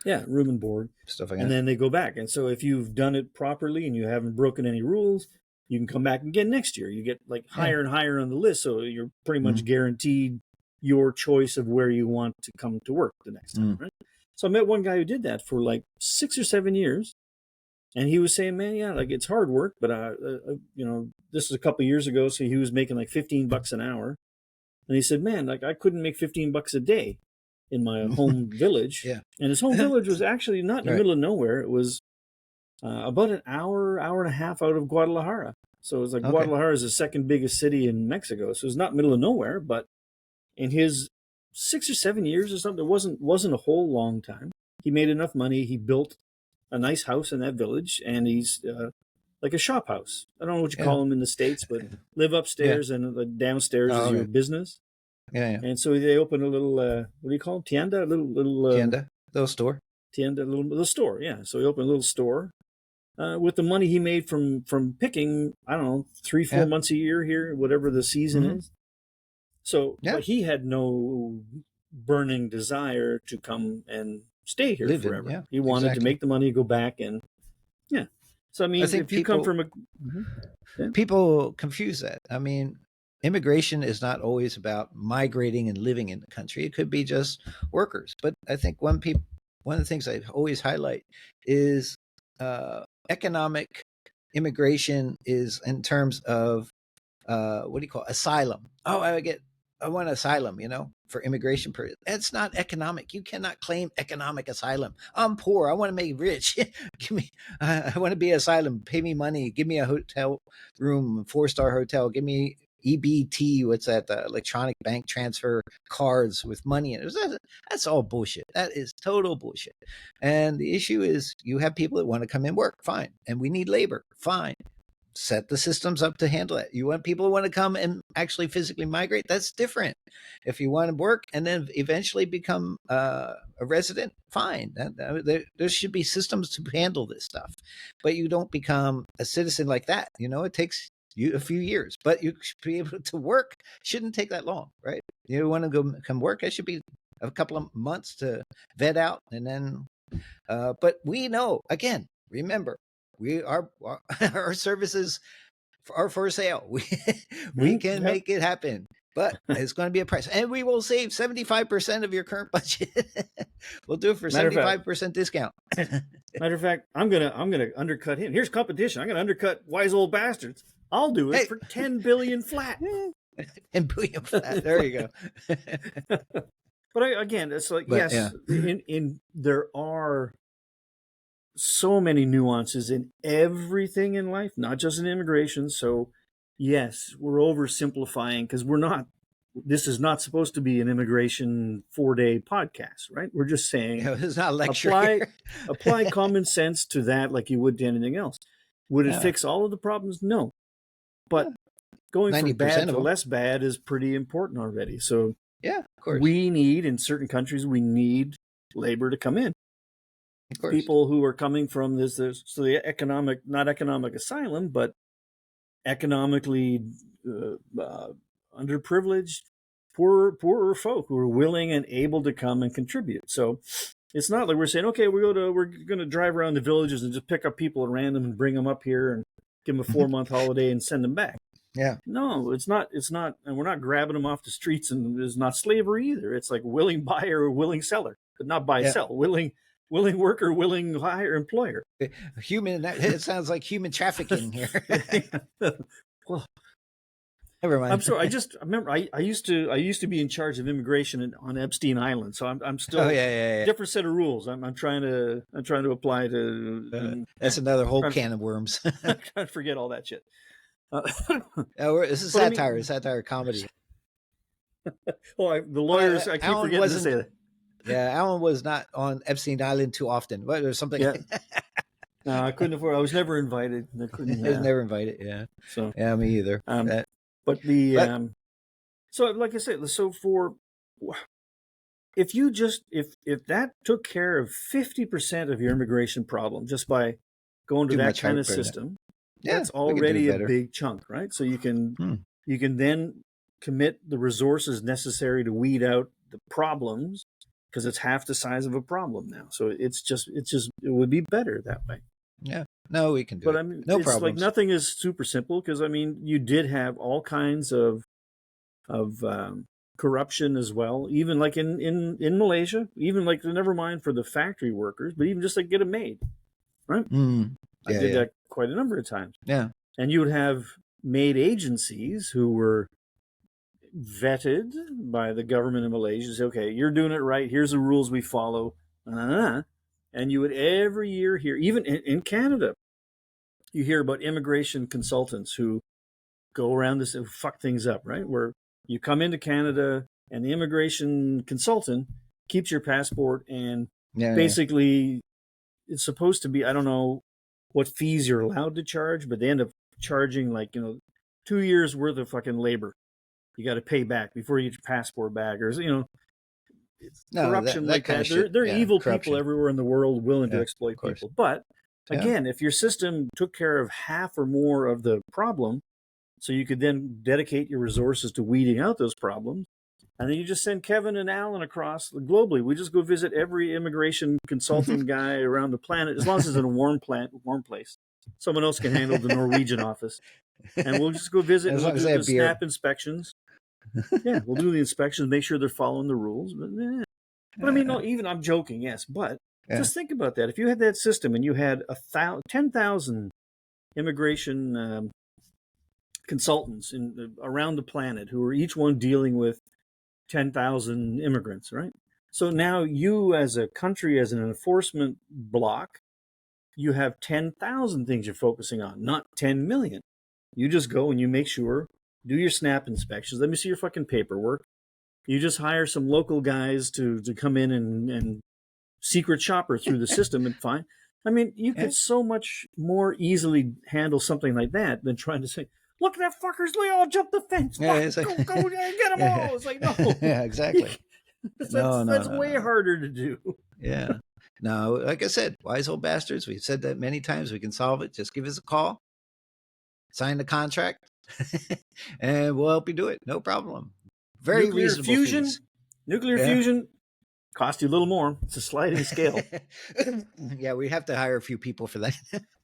Room and board, stuff like that. And then they go back. And so if you've done it properly and you haven't broken any rules, you can come back again next year. You get like higher and higher on the list, so you're pretty much guaranteed your choice of where you want to come to work the next time, right? So I met one guy who did that for like 6 or 7 years, and he was saying, "Man, like it's hard work, but this was a couple of years ago, so he was making like $15 an hour." And he said, "Man, like I couldn't make $15 a day in my home village." And his home village was actually not in the middle of nowhere. It was about an hour and a half out of Guadalajara. So it was like Guadalajara is the second biggest city in Mexico, so it's not middle of nowhere, but in his 6 or 7 years or something. It wasn't a whole long time. He made enough money. He built a nice house in that village, and he's like a shop house. I don't know what you call them in the States, but live upstairs and downstairs is your business. Yeah. And so they opened a little, what do you call it? Tienda? A little Tienda, little store. Tienda, a little store, yeah. So he opened a little store with the money he made from picking, I don't know, 3-4 months a year here, whatever the season is. So, but he had no burning desire to come and stay here forever. He wanted to make the money, go back, and So I mean, if you come from a people confuse that. I mean, immigration is not always about migrating and living in the country. It could be just workers. But I think one of the things I always highlight is economic immigration is in terms of what do you call it? Asylum? Oh, I want asylum, for immigration period. That's not economic. You cannot claim economic asylum. I'm poor. I want to make rich. I want to be asylum. Pay me money. Give me a hotel room, 4-star hotel. Give me EBT. What's that? The electronic bank transfer cards with money in it. That's all bullshit. That is total bullshit. And the issue is you have people that want to come and work. Fine. And we need labor. Fine. Set the systems up to handle it. You want people who want to come and actually physically migrate? That's different. If you want to work and then eventually become a resident, fine. There should be systems to handle this stuff. But you don't become a citizen like that. It takes you a few years, but you should be able to work. Shouldn't take that long, right? You want to come work? It should be a couple of months to vet out, and then. But we know, again, remember. Our services are for sale. We can make it happen, but it's going to be a price, and we will save 75% of your current budget. We'll do it for 75% discount. Matter of fact, I'm gonna undercut him. Here's competition. I'm gonna undercut Wise Old Bastards. I'll do it for $10 billion flat. $10 billion flat. There you go. But again, it's like in there are so many nuances in everything in life, not just in immigration. So yes, we're oversimplifying because this is not supposed to be an immigration 4-day podcast, right? We're just saying it's not a lecture. Apply common sense to that like you would to anything else. Would it fix all of the problems? No. But going from bad to less bad is pretty important already. So yeah, of course. In certain countries, we need labor to come in. People who are coming from so the not economic asylum, but economically underprivileged, poorer folk who are willing and able to come and contribute. So it's not like we're saying, okay, we're going to drive around the villages and just pick up people at random and bring them up here and give them a 4-month holiday and send them back. Yeah. No, it's not, and we're not grabbing them off the streets, and it's not slavery either. It's like willing buyer or willing seller, but not buy sell, willing worker, willing hire employer. It sounds like human trafficking here. Well, never mind. I'm sorry. I remember I used to be in charge of immigration on Epstein Island, so I'm still different set of rules. I'm trying to apply to. That's another whole can of worms. I'm trying to forget all that shit. This is satire. Satire comedy. The lawyers. I keep forgetting to say that. Yeah, Alan was not on Epstein Island too often. What, there's something. Yeah. No, I couldn't afford. I was never invited. I was never invited. Yeah. So yeah, me either. But so like I said, so if that took care of 50% of your immigration problem just by going to that kind of system, that's already a big chunk, right? So you can then commit the resources necessary to weed out the problems. Because it's half the size of a problem now, so it would be better that way. Yeah, no, we can do it. But I mean, no it's problems. like nothing is super simple because I mean, you did have all kinds of corruption as well. Even like in Malaysia, even like never mind for the factory workers, but even just like get a maid, right? I did that quite a number of times. Yeah, and you would have maid agencies who were vetted by the government of Malaysia. Say, okay, you're doing it right. Here's the rules we follow. And you would every year hear, even in Canada, you hear about immigration consultants who go around this and fuck things up, right? Where you come into Canada, and the immigration consultant keeps your passport, and basically it's supposed to be, I don't know what fees you're allowed to charge, but they end up charging 2 years worth of fucking labor. You got to pay back before you get your passport back, or corruption like that. There are evil people everywhere in the world willing to exploit people. But again, if your system took care of half or more of the problem, so you could then dedicate your resources to weeding out those problems, and then you just send Kevin and Alan across globally. We just go visit every immigration consulting guy around the planet, as long as it's in a warm place. Someone else can handle the Norwegian office. And we'll just go visit and we'll do the snap inspections. Yeah, we'll do the inspections, make sure they're following the rules. But I mean, no, even I'm joking, yes. But just think about that. If you had that system and you had 10,000 immigration consultants around the planet who are each one dealing with 10,000 immigrants, right? So now you as a country, as an enforcement block, you have 10,000 things you're focusing on, not 10 million. You just go and you make sure, do your snap inspections. Let me see your fucking paperwork. You just hire some local guys to come in and secret shopper through the system and find. I mean, you could so much more easily handle something like that than trying to say, look at that fuckers, they all jumped the fence. Go get them all. It's like, no. Yeah, exactly. That's way harder to do. Yeah. No, like I said, wise old bastards. We've said that many times. We can solve it. Just give us a call. Sign the contract. And we'll help you do it. No problem. Very reasonable fusion. Nuclear fusion cost you a little more. It's a sliding scale. Yeah, we have to hire a few people for that.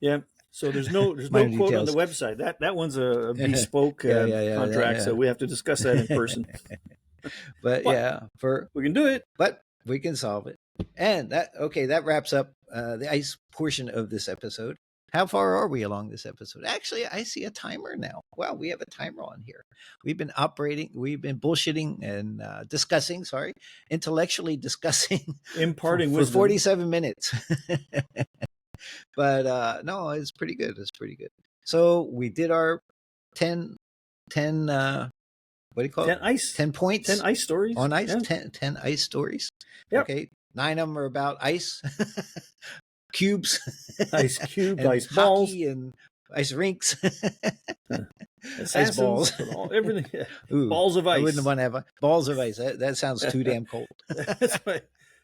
Yeah. So there's no quote on the website. That one's a bespoke contract, so we have to discuss that in person. But we can do it. But we can solve it. And that wraps up the ice portion of this episode. How far are we along this episode? Actually, I see a timer now. Wow, we have a timer on here. We've been bullshitting and intellectually discussing, imparting for 47 minutes. But no, it's pretty good. So we did our 10 what do you call it? 10 points. 10 ice stories. On ice, 10 ice stories. Yep. Okay, 9 of them are about ice. Cubes, ice balls, and ice rinks, ice balls, everything. Ooh, balls of ice. I wouldn't want to have balls of ice. That sounds too damn cold. That's right.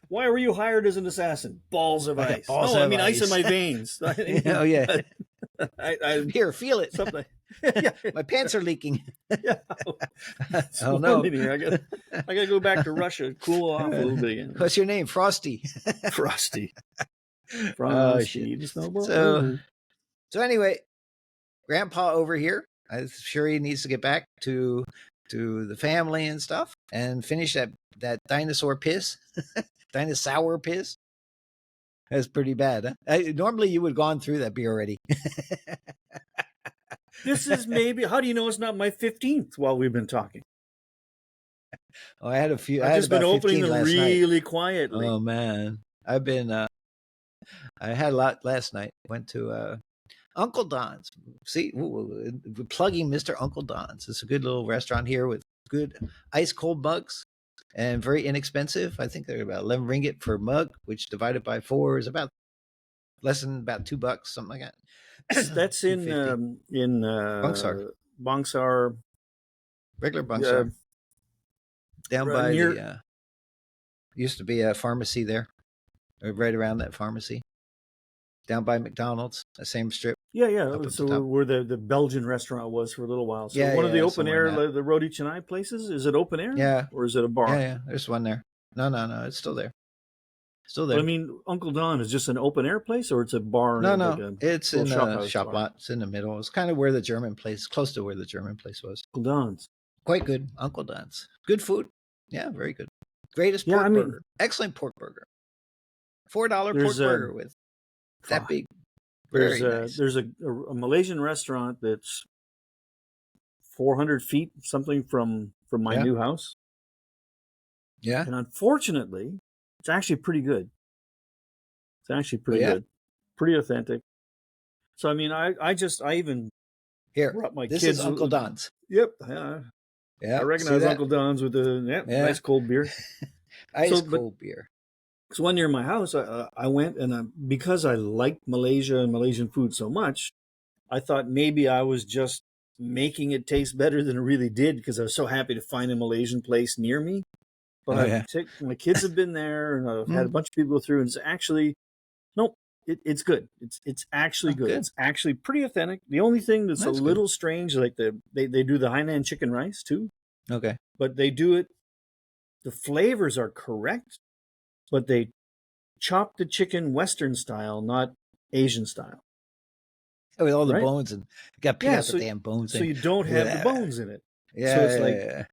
Why were you hired as an assassin? Balls of ice. Ice in my veins. Oh yeah. Here, feel it. Something. My pants are leaking. Oh no! I gotta go back to Russia, cool off a little bit again. What's your name? Frosty. Frosty. So anyway, Grandpa over here, I'm sure he needs to get back to the family and stuff and finish that dinosaur piss. Dinosaur piss. That's pretty bad. Huh? Normally you would have gone through that beer already. This is maybe, how do you know it's not my 15th while we've been talking? Oh, I had a few. I've just been opening them really quietly. Oh man. I've been I had a lot last night. Went to Uncle Don's. See, plugging Mr. Uncle Don's. It's a good little restaurant here with good ice cold mugs and very inexpensive. I think they're about 11 ringgit per mug, which divided by 4 is about less than about $2, something like that. That's in Bangsar. Bangsar. Regular Bangsar. Down by the used to be a pharmacy there. Right around that pharmacy. Down by McDonald's, the same strip. Yeah. So where the Belgian restaurant was for a little while. So one of the open air, the Rodi Chennai places, is it open air? Yeah. Or is it a bar? Yeah. There's one there. No. It's still there. Still there. But I mean, Uncle Don is just an open air place, or it's a bar? No. It's in a shop lot. It's in the middle. It's kind of where the German place, close to where the German place was. Uncle Don's. Quite good. Uncle Don's. Good food. Yeah, very good. Greatest pork burger. Excellent pork burger. $4 pork burger with that big. There's a Malaysian restaurant that's 400 feet something from my new house. Yeah. And unfortunately, it's actually pretty good. It's actually pretty good. Pretty authentic. So I mean, I even here brought my this kids. Is Uncle Don's. Yep. I recognize Uncle Don's with the nice cold beer. Ice cold beer. Because one year in my house, I went and because I liked Malaysia and Malaysian food so much, I thought maybe I was just making it taste better than it really did because I was so happy to find a Malaysian place near me. But my kids have been there, and I've had a bunch of people go through, and it's actually, nope, it's good. It's actually good. It's actually pretty authentic. The only thing that's a little strange, like they do the Hainan chicken rice too. Okay. But they do it, the flavors are correct, but they chop the chicken Western style, not Asian style. Oh, with all the bones and got pick out the damn bones. So you don't have the bones in it. Yeah. So it's like,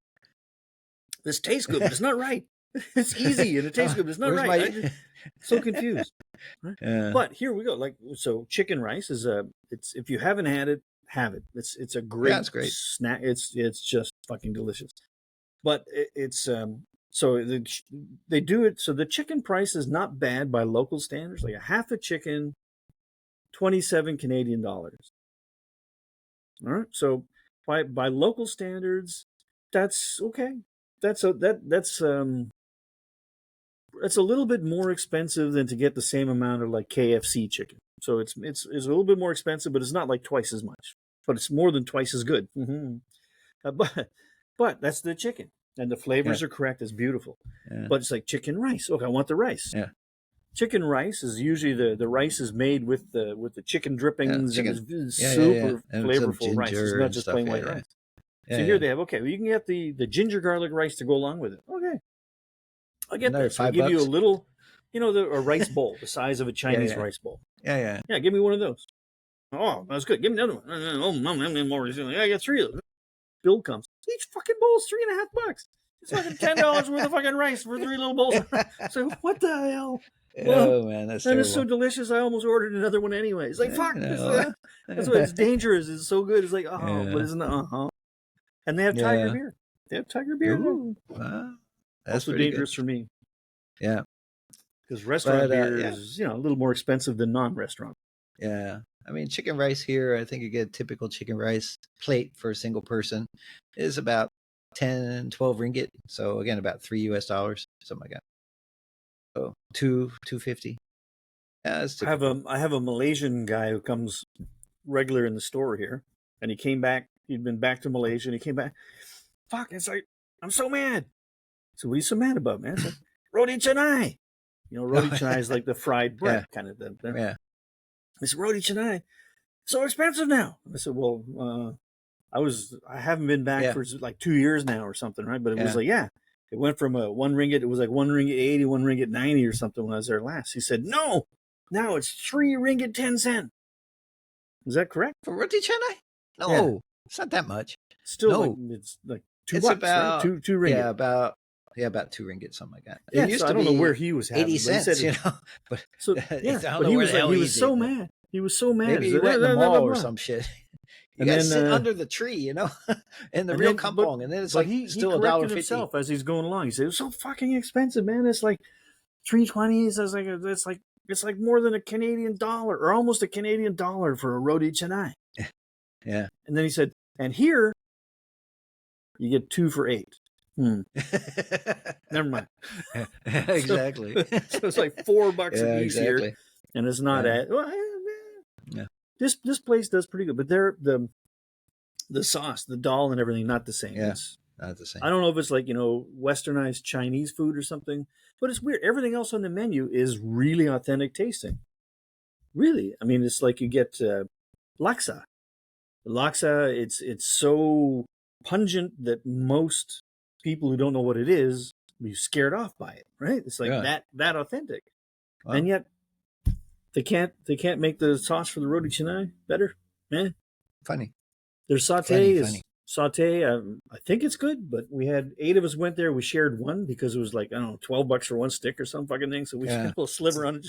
this tastes good, but it's not right. It's easy and it tastes good, but it's not right. I'm so confused. Right? But here we go. Like, so chicken rice is it's, if you haven't had it, have it. It's a great, snack. It's just fucking delicious. But it's so they do it. So the chicken price is not bad by local standards. Like a half a chicken, 27 Canadian dollars. All right. So by local standards, that's okay. That's a little bit more expensive than to get the same amount of like KFC chicken. So it's a little bit more expensive, but it's not like twice as much. But it's more than twice as good. But that's the chicken, and the flavors are correct. It's beautiful. Yeah. But it's like chicken rice. Okay, I want the rice. Yeah. Chicken rice is usually the rice is made with the chicken drippings and it's super flavorful rice. It's not just plain white rice. So here they have, you can get the ginger garlic rice to go along with it. Okay. I'll get that. So I'll give you a little, a rice bowl, the size of a Chinese rice bowl. Yeah. Yeah, give me one of those. Oh, that's good. Give me another one. I got 3 of them. Bill comes. Each fucking bowl's $3.50. It's fucking $10 worth of fucking rice for 3 little bowls. So what the hell? Oh man, that's terrible. It's so delicious. I almost ordered another one anyway. It's like fuck. That's what it's dangerous. It's so good. It's like but isn't it? And they have Tiger beer. They have Tiger beer. Wow. That's also dangerous for me. Yeah, because restaurant beer is a little more expensive than non-restaurant. Yeah, I mean chicken rice here. I think you get a typical chicken rice plate for a single person is about 10, 12 ringgit. So again, about $3 US, something like that. So $2.50. Yeah, I have a Malaysian guy who comes regular in the store here, and he came back. He'd been back to Malaysia, and he came back. Fuck! It's like I'm so mad. So what are you so mad about, man? It's like, roti canai. Roti canai is like the fried bread kind of thing. Yeah. I said, roti canai, so expensive now. I said, well, I haven't been back for like 2 years now or something, right? But it was like, it went from a 1 ringgit. It was like 1 ringgit 80, 1 ringgit 90 or something when I was there last. He said, no, now it's 3 ringgit 10 cent. Is that correct? For roti canai? No, it's not that much. Still, it's like $2. It's about right? 2 ringgit. Yeah, about 2 ringgit, something like that. Yeah, I don't know where he was having 80 cents, But so but he was so mad. He was so mad. Maybe he went in the mall or some shit. You gotta sit under the tree, in the real kampong, and then it's like still $1.50 as he's going along. He said, "It's so fucking expensive, man. It's like $3.20. It's like more than a Canadian dollar, or almost a Canadian dollar for a roti canai." Yeah. And then he said, "And here, you get 2 for $8." Never mind. Exactly. So it's like $4 a piece here, and it's not This place does pretty good, but the sauce, the dal, and everything not the same. Yeah, not the same. I don't know if it's like westernized Chinese food or something, but it's weird. Everything else on the menu is really authentic tasting. Really, I mean, it's like you get laksa. Laksa, it's so pungent that most people who don't know what it is be scared off by it, right? It's like that authentic. Wow. And yet they can't make the sauce for the roti canai better. Funny. Their satay I think it's good, but we had 8 of us went there. We shared one because it was like, I don't know, $12 for one stick or some fucking thing. So we had a little sliver on it.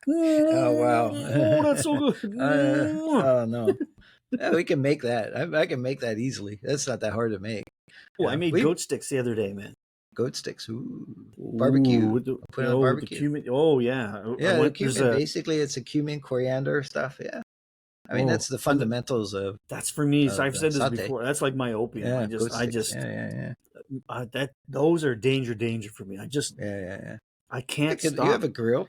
Oh wow. Oh, that's so good. Oh no. Yeah, we can make that. I can make that easily. That's not that hard to make. Oh, I made goat sticks the other day, man. Goat sticks. Ooh. Barbecue. Put on barbecue. The cumin. Oh, yeah. Yeah, cumin. Basically, it's a cumin, coriander stuff. Yeah. I mean, that's the fundamentals of. That's for me. So I've said this before. That's like my opium. Yeah, those are danger for me. I can't stop. You have a grill.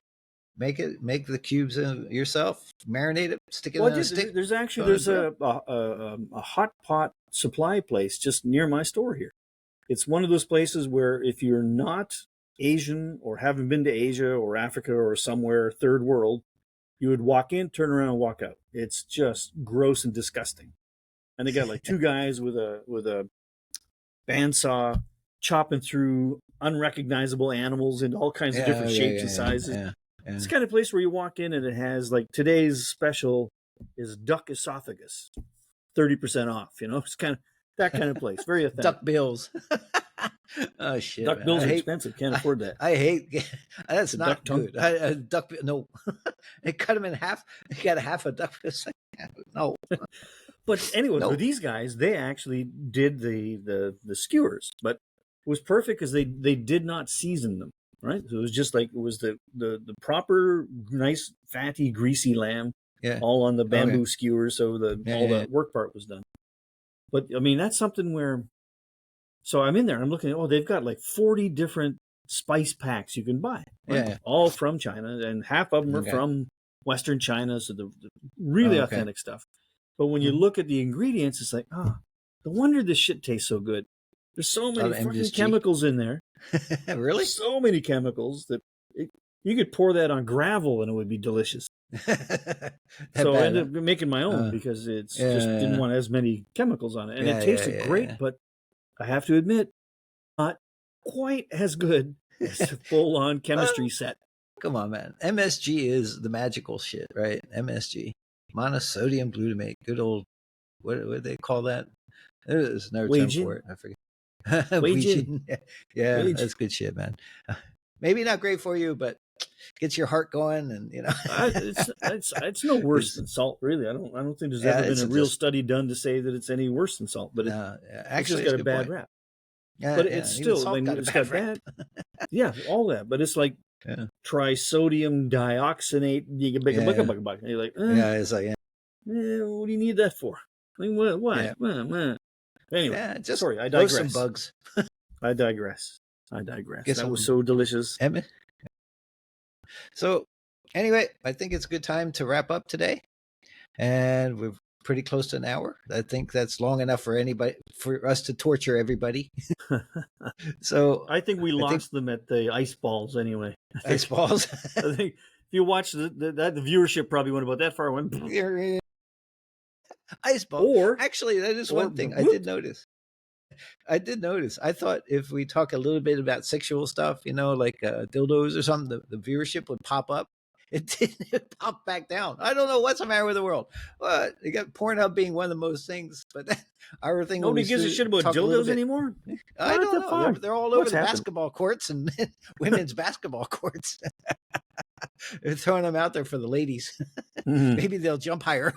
Make the cubes yourself. Marinate it. Stick it on a stick. There's a hot pot supply place just near my store here. It's one of those places where if you're not Asian or haven't been to Asia or Africa or somewhere third world, you would walk in, turn around, and walk out. It's just gross and disgusting. And they got like two guys with a bandsaw chopping through unrecognizable animals in all kinds of different shapes and sizes. Yeah. It's the kind of place where you walk in and it has like today's special is duck esophagus, 30% off. It's kind of that kind of place. Very authentic. Duck bills. Oh shit! Duck bills are expensive. Can't afford that. I hate. That's not good. Duck. No, they cut them in half. You got half a duck bill. No. But anyway, for these guys, they actually did the skewers, but it was perfect because they did not season them. Right, so it was just like it was the proper nice fatty greasy lamb, all on the bamboo skewer. So the work part was done. But I mean, that's something where. So I'm in there. I'm looking at they've got like 40 different spice packs you can buy, right? All from China, and half of them are from Western China. So the really authentic stuff. But when you look at the ingredients, it's like, no wonder this shit tastes so good. There's so many fucking chemicals in there. Really? So many chemicals that you could pour that on gravel and it would be delicious. So I ended up making my own because it's just didn't want as many chemicals on it. And it tasted great, but I have to admit, not quite as good as a full-on chemistry set. Come on, man. MSG is the magical shit, right? MSG. Monosodium glutamate. Good old, what do they call that? There's another term for it. I forget. Weijin. Yeah, that's good shit, man. Maybe not great for you, but gets your heart going, and it's no worse than salt, really. I don't think there's ever been a real study done to say that it's any worse than salt, but actually it's got a bad rap. But it's still it's got bad. Yeah, all that, but it's like trisodium dioxinate. You're like, it's like, what do you need that for? I mean, why? Anyway, sorry, I digress. Some bugs. I digress. That was so delicious. So anyway, I think it's a good time to wrap up today. And we're pretty close to an hour. I think that's long enough for us to torture everybody. So I think we lost them at the ice balls anyway. Ice balls? I think if you watch the viewership probably went about that far. Ice ball. Actually, that is one thing I did notice. I thought if we talk a little bit about sexual stuff, like dildos or something, the viewership would pop up. It didn't pop back down. I don't know what's the matter with the world. You got Pornhub being one of the most things, but our thing. Nobody gives a shit about dildos anymore. I don't know. They're all over the basketball courts and women's basketball courts. They're throwing them out there for the ladies. Maybe they'll jump higher.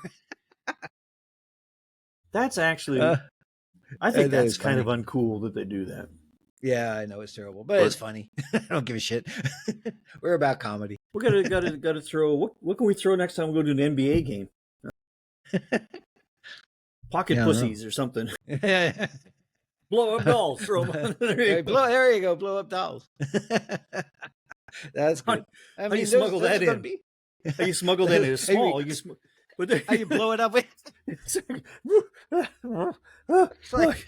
That's actually. I think that's kind of uncool that they do that. Yeah, I know it's terrible, but it's funny. I don't give a shit. We're about comedy. We're gotta throw. What can we throw next time we go to an NBA game? Pocket pussies or something. Blow up dolls. Throw them. There you go. Blow up dolls. That's good. How do you smuggle that in? How you smuggle that in? It's small. How you blow it up with? Like,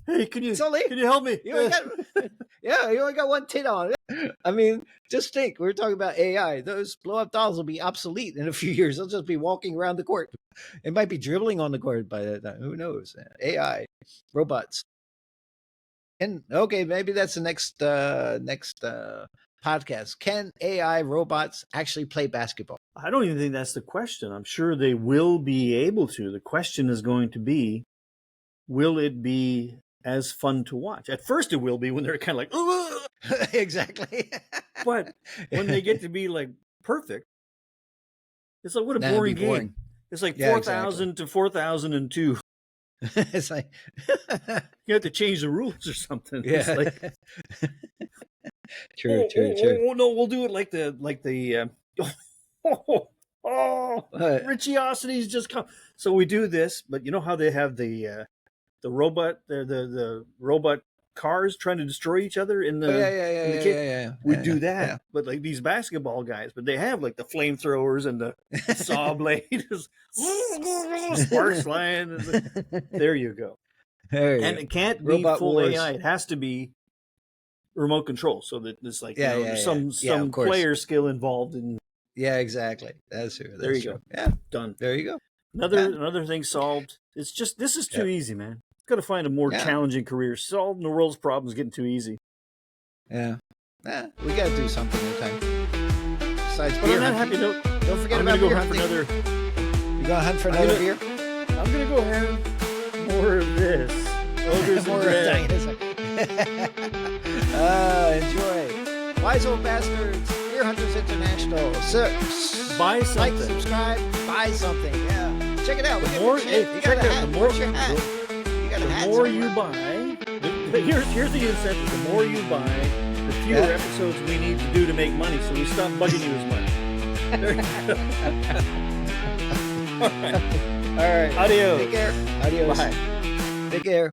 hey, can you help me? You only got one tit on. I mean, just think. We were talking about AI. Those blow-up dolls will be obsolete in a few years. They'll just be walking around the court. It might be dribbling on the court by that time. Who knows? AI, robots. And okay, maybe that's the next podcast. Can AI robots actually play basketball? I don't even think that's the question. I'm sure they will be able to. The question is going to be, will it be as fun to watch? At first it will be when they're kind of like, ugh! Exactly. But when they get to be like perfect, it's like, what a boring game. It's like 4,000 to 4,002. It's like you have to change the rules or something. Yeah. It's like, true. Oh no, we'll do it like the Oh, Richiosity's just come. So we do this, but you know how they have the robot, the robot cars trying to destroy each other in the we do that, but like these basketball guys, but they have like the flamethrowers and the saw blade, sparks flying. There you go. And it can't be full AI. It has to be remote control, so that there's like some player skill involved in. Yeah, exactly. That's true. There you go. Yeah, done. There you go. Another thing solved. It's just this is too easy, man. Got to find a more challenging career. Solving the world's problems getting too easy. Yeah. We got to do something in time. Besides beer hunting. Happy note, don't forget I'm about beer go hunt for another. You gonna hunt for another beer? I'm gonna go have more of this. Ogres and bread. Enjoy. Wise Old Bastards. Beer Hunters International. Buy something. Like, subscribe, buy something. Yeah. Check it out. The more you buy, here's the incentive. The more you buy, the fewer episodes we need to do to make money, so we stop bugging you as much. There you go. All right. Adios. Take care. Adios. Bye. Take care.